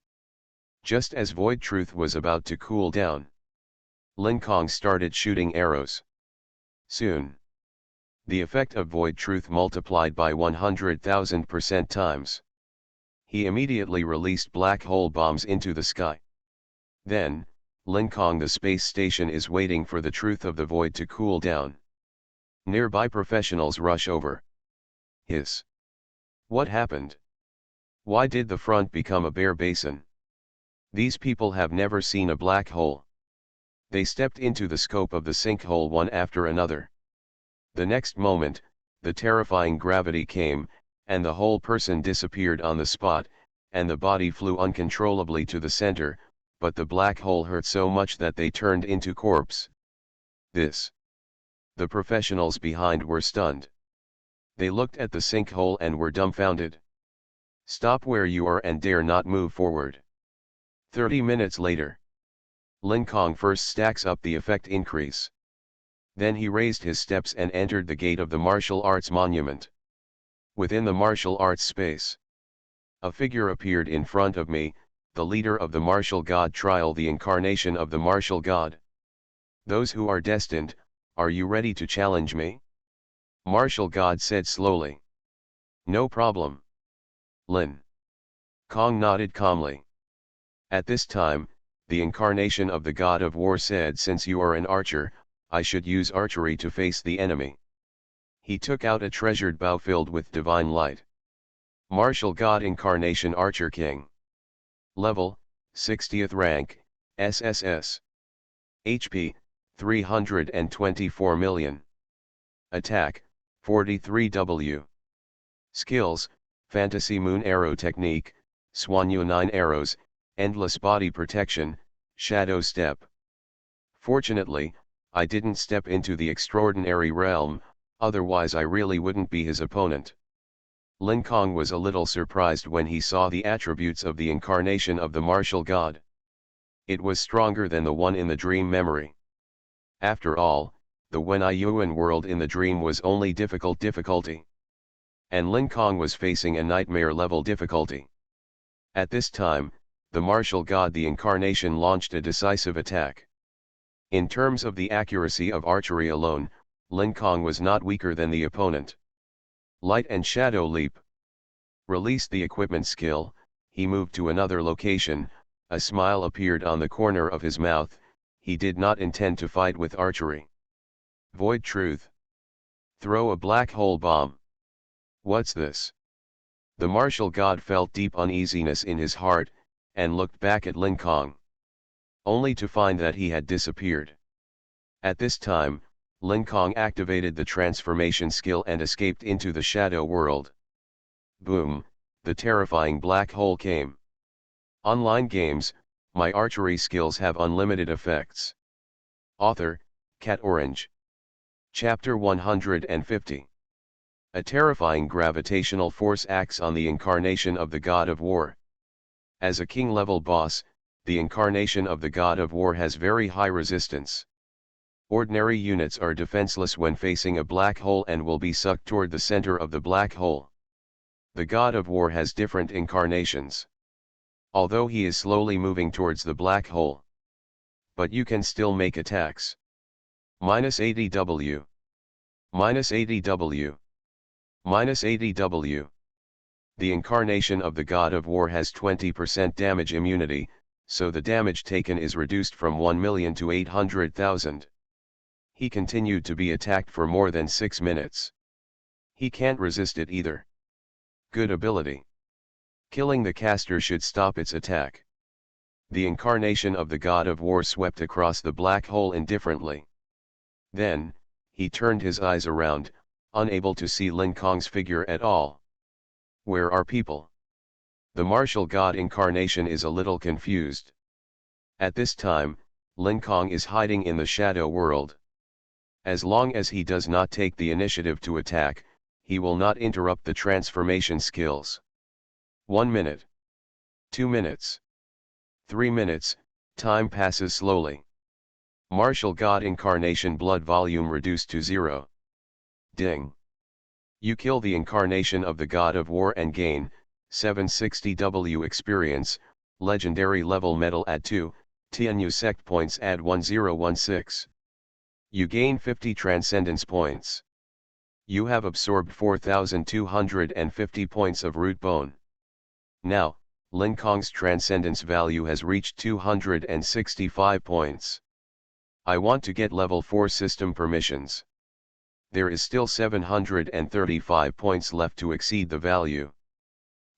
Just as void truth was about to cool down, Lin Kong started shooting arrows. Soon, the effect of void truth multiplied by 100,000% times. He immediately released black hole bombs into the sky. Then, Lin Kong the space station is waiting for the truth of the void to cool down. Nearby professionals rush over. Hiss. What happened? Why did the front become a bare basin? These people have never seen a black hole. They stepped into the scope of the sinkhole one after another. The next moment, the terrifying gravity came, and the whole person disappeared on the spot, and the body flew uncontrollably to the center, but the black hole hurt so much that they turned into corpse. This. The professionals behind were stunned. They looked at the sinkhole and were dumbfounded. Stop where you are and dare not move forward. 30 minutes later. Lin Kong first stacks up the effect increase. Then he raised his steps and entered the gate of the martial arts monument. Within the martial arts space, a figure appeared in front of me, the leader of the martial god trial, the incarnation of the martial god. Those who are destined, are you ready to challenge me? Martial god said slowly. No problem. Lin Kong nodded calmly. At this time, the incarnation of the god of war said, since you are an archer, I should use archery to face the enemy. He took out a treasured bow filled with divine light. Martial god incarnation archer king. Level, 60th rank, SSS. HP, 324 million. Attack, 43W. Skills, Fantasy Moon Arrow Technique, Swanyu 9 Arrows, Endless Body Protection, Shadow Step. Fortunately, I didn't step into the extraordinary realm, otherwise I really wouldn't be his opponent. Lin Kong was a little surprised when he saw the attributes of the incarnation of the martial god. It was stronger than the one in the dream memory. After all, the Yuan world in the dream was only difficulty. And Lin Kong was facing a nightmare level difficulty. At this time, the martial god the incarnation launched a decisive attack. In terms of the accuracy of archery alone, Lin Kong was not weaker than the opponent. Light and shadow leap. Released the equipment skill, he moved to another location, a smile appeared on the corner of his mouth, he did not intend to fight with archery. Void truth. Throw a black hole bomb. What's this? The martial god felt deep uneasiness in his heart, and looked back at Lin Kong, only to find that he had disappeared. At this time, Lin Kong activated the transformation skill and escaped into the shadow world. Boom, the terrifying black hole came. Online games, my archery skills have unlimited effects. Author, Cat Orange. Chapter 150. A terrifying gravitational force acts on the incarnation of the god of war. As a king-level boss, the incarnation of the god of war has very high resistance. Ordinary units are defenseless when facing a black hole and will be sucked toward the center of the black hole. The god of war has different incarnations. Although he is slowly moving towards the black hole, but you can still make attacks. -80W. -80W. -80W. The incarnation of the god of war has 20% damage immunity, so the damage taken is reduced from 1 million to 800,000. He continued to be attacked for more than 6 minutes. He can't resist it either. Good ability. Killing the caster should stop its attack. The incarnation of the god of war swept across the black hole indifferently. Then, he turned his eyes around, unable to see Lin Kong's figure at all. Where are people? The martial god incarnation is a little confused. At this time, Lin Kong is hiding in the shadow world. As long as he does not take the initiative to attack, he will not interrupt the transformation skills. 1 minute. 2 minutes. 3 minutes, time passes slowly. Martial god incarnation blood volume reduced to 0. Ding. You kill the incarnation of the god of war and gain 760W experience, legendary level medal add 2, TNU sect points add 1016. You gain 50 transcendence points. You have absorbed 4250 points of root bone. Now, Lin Kong's transcendence value has reached 265 points. I want to get level 4 system permissions. There is still 735 points left to exceed the value.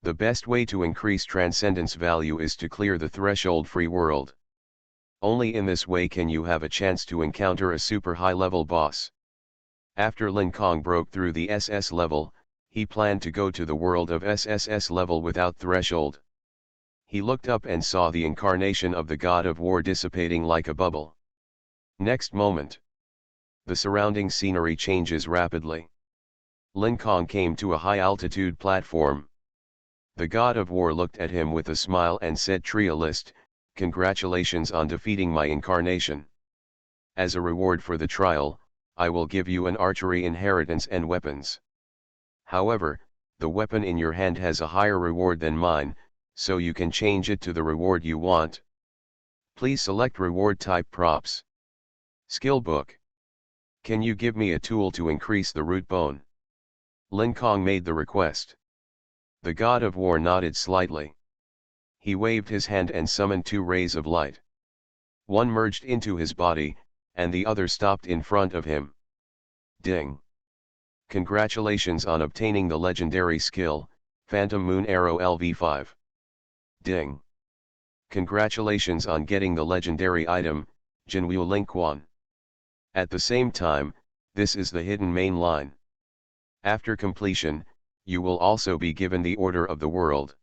The best way to increase transcendence value is to clear the threshold-free world. Only in this way can you have a chance to encounter a super high-level boss. After Lin Kong broke through the SS level, he planned to go to the world of SSS level without threshold. He looked up and saw the incarnation of the god of war dissipating like a bubble. Next moment, the surrounding scenery changes rapidly. Lin Kong came to a high-altitude platform. The god of war looked at him with a smile and said, "Trialist, congratulations on defeating my incarnation. As a reward for the trial, I will give you an archery inheritance and weapons. However, the weapon in your hand has a higher reward than mine, so you can change it to the reward you want. Please select reward type props. Skill book. Can you give me a tool to increase the root bone?" Lin Kong made the request. The god of war nodded slightly. He waved his hand and summoned 2 rays of light. One merged into his body, and the other stopped in front of him. Ding. Congratulations on obtaining the legendary skill, Phantom Moon Arrow LV5. Ding. Congratulations on getting the legendary item, Jinwu Lingquan. At the same time, this is the hidden main line. After completion, you will also be given the Order of the World.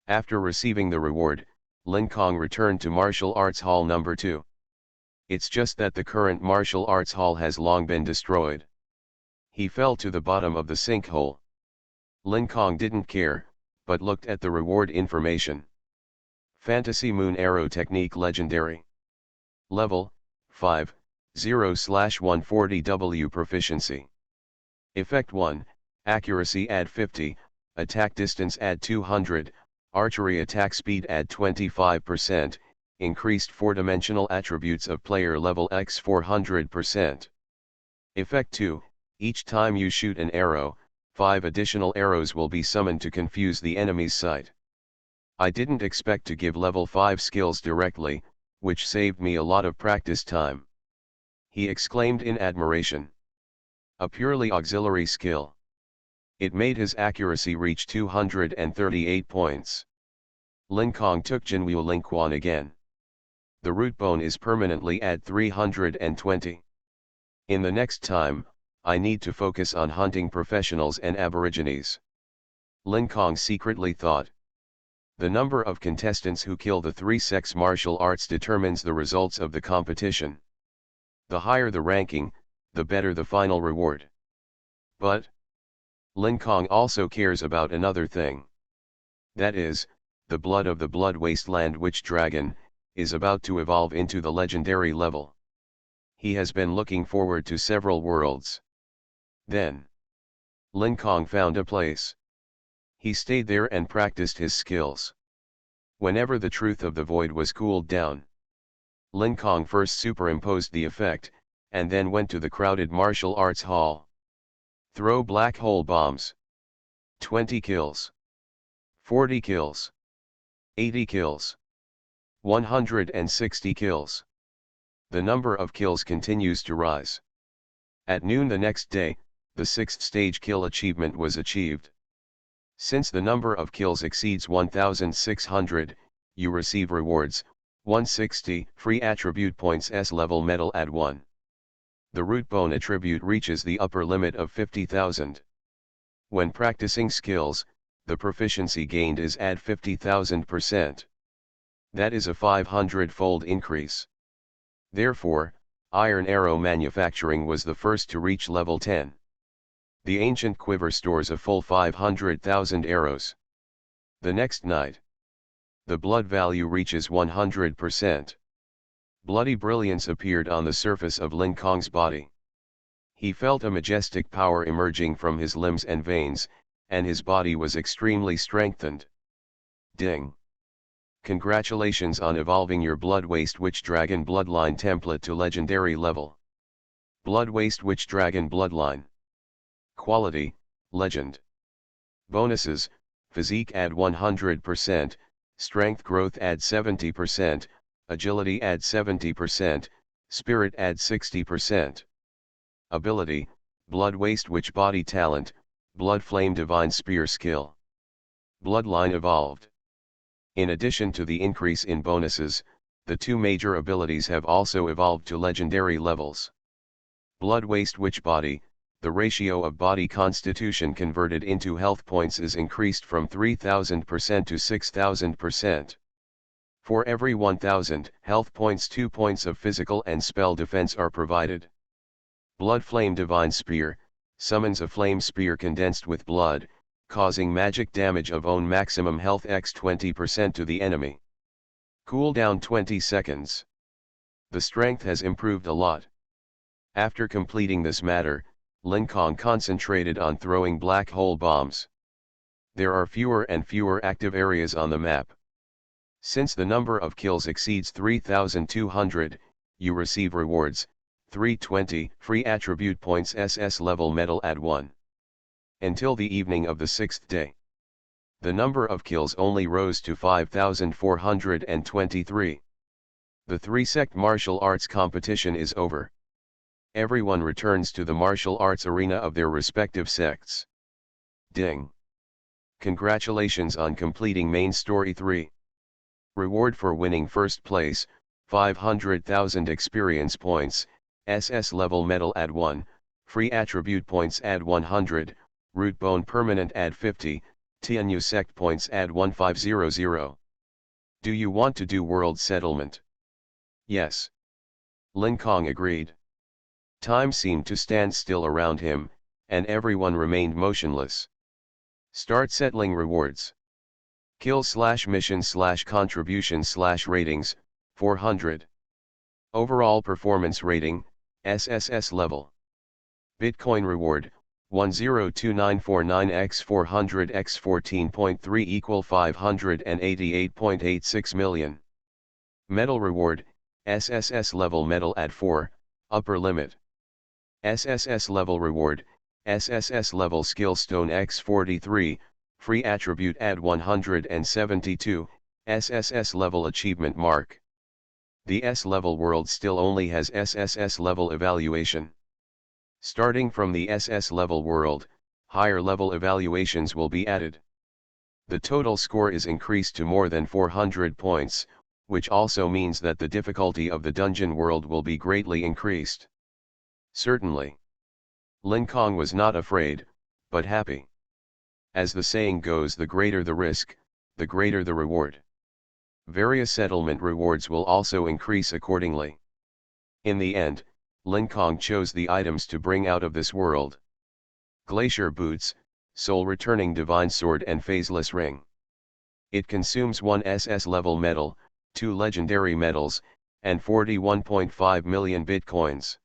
After receiving the reward, Lin Kong returned to Martial Arts Hall number 2. It's just that the current Martial Arts Hall has long been destroyed. He fell to the bottom of the sinkhole. Lin Kong didn't care, but looked at the reward information. Fantasy Moon Arrow Technique Legendary. Level, 5, 0/140W Proficiency. Effect 1, Accuracy add 50, Attack Distance add 200, Archery Attack Speed add 25%, Increased 4-dimensional attributes of player level x 400%. Effect 2, each time you shoot an arrow, 5 additional arrows will be summoned to confuse the enemy's sight. I didn't expect to give level 5 skills directly, which saved me a lot of practice time. He exclaimed in admiration. A purely auxiliary skill. It made his accuracy reach 238 points. Lin Kong took Jinwu Lingquan again. The root bone is permanently at 320. In the next time, I need to focus on hunting professionals and aborigines. Lin Kong secretly thought. The number of contestants who kill the three sex martial arts determines the results of the competition. The higher the ranking, the better the final reward. But Lin Kong also cares about another thing. That is, the blood of the Blood Wasteland Witch Dragon is about to evolve into the legendary level. He has been looking forward to several worlds. Then Lin Kong found a place. He stayed there and practiced his skills. Whenever the truth of the void was cooled down, Lin Kong first superimposed the effect, and then went to the crowded martial arts hall. Throw black hole bombs. 20 kills. 40 kills. 80 kills. 160 kills. The number of kills continues to rise. At noon the next day, the 6th stage kill achievement was achieved. Since the number of kills exceeds 1,600, you receive rewards, 160 free attribute points S-level medal add 1. The root bone attribute reaches the upper limit of 50,000. When practicing skills, the proficiency gained is add 50,000%. That is a 500-fold increase. Therefore, iron arrow manufacturing was the first to reach level 10. The ancient quiver stores a full 500,000 arrows. The next night, the blood value reaches 100%. Bloody brilliance appeared on the surface of Lin Kong's body. He felt a majestic power emerging from his limbs and veins, and his body was extremely strengthened. Ding! Congratulations on evolving your Blood Waste Witch Dragon bloodline template to legendary level. Blood Waste Witch Dragon bloodline. Quality, Legend. Bonuses, Physique add 100%, Strength growth add 70%, Agility add 70%, Spirit add 60%. Ability, Blood Waste Witch Body Talent, Blood Flame Divine Spear Skill. Bloodline evolved. In addition to the increase in bonuses, the two major abilities have also evolved to legendary levels. Blood Waste Witch Body, the ratio of body constitution converted into health points is increased from 3,000% to 6,000%. For every 1,000 health points 2 points of physical and spell defense are provided. Blood Flame Divine Spear, summons a flame spear condensed with blood, causing magic damage of own maximum health x 20% to the enemy. Cooldown 20 seconds. The strength has improved a lot. After completing this matter, Lin Kong concentrated on throwing black hole bombs. There are fewer and fewer active areas on the map. Since the number of kills exceeds 3,200, you receive rewards, 320 free attribute points SS level medal add 1. Until the evening of the 6th day, the number of kills only rose to 5,423. The three-sect martial arts competition is over. Everyone returns to the martial arts arena of their respective sects. Ding! Congratulations on completing main story 3. Reward for winning first place, 500,000 experience points, SS level medal add 1, free attribute points add 100, root bone permanent add 50, Tianyu sect points add 1500. Do you want to do world settlement? Yes. Lin Kong agreed. Time seemed to stand still around him, and everyone remained motionless. Start settling rewards. Kill/mission/contribution/ratings, 400. Overall performance rating, SSS level. Bitcoin reward, 102949x 400x 14.3 equal 588.86 million. Medal reward, SSS level medal add 4, upper limit. SSS level reward, SSS level skill stone x43, free attribute add 172, SSS level achievement mark. The S level world still only has SSS level evaluation. Starting from the SS level world, higher level evaluations will be added. The total score is increased to more than 400 points, which also means that the difficulty of the dungeon world will be greatly increased. Certainly. Lin Kong was not afraid, but happy. As the saying goes, the greater the risk, the greater the reward. Various settlement rewards will also increase accordingly. In the end, Lin Kong chose the items to bring out of this world. Glacier Boots, Soul Returning Divine Sword and Phaseless Ring. It consumes 1 SS level metal, 2 legendary metals, and 41.5 million bitcoins.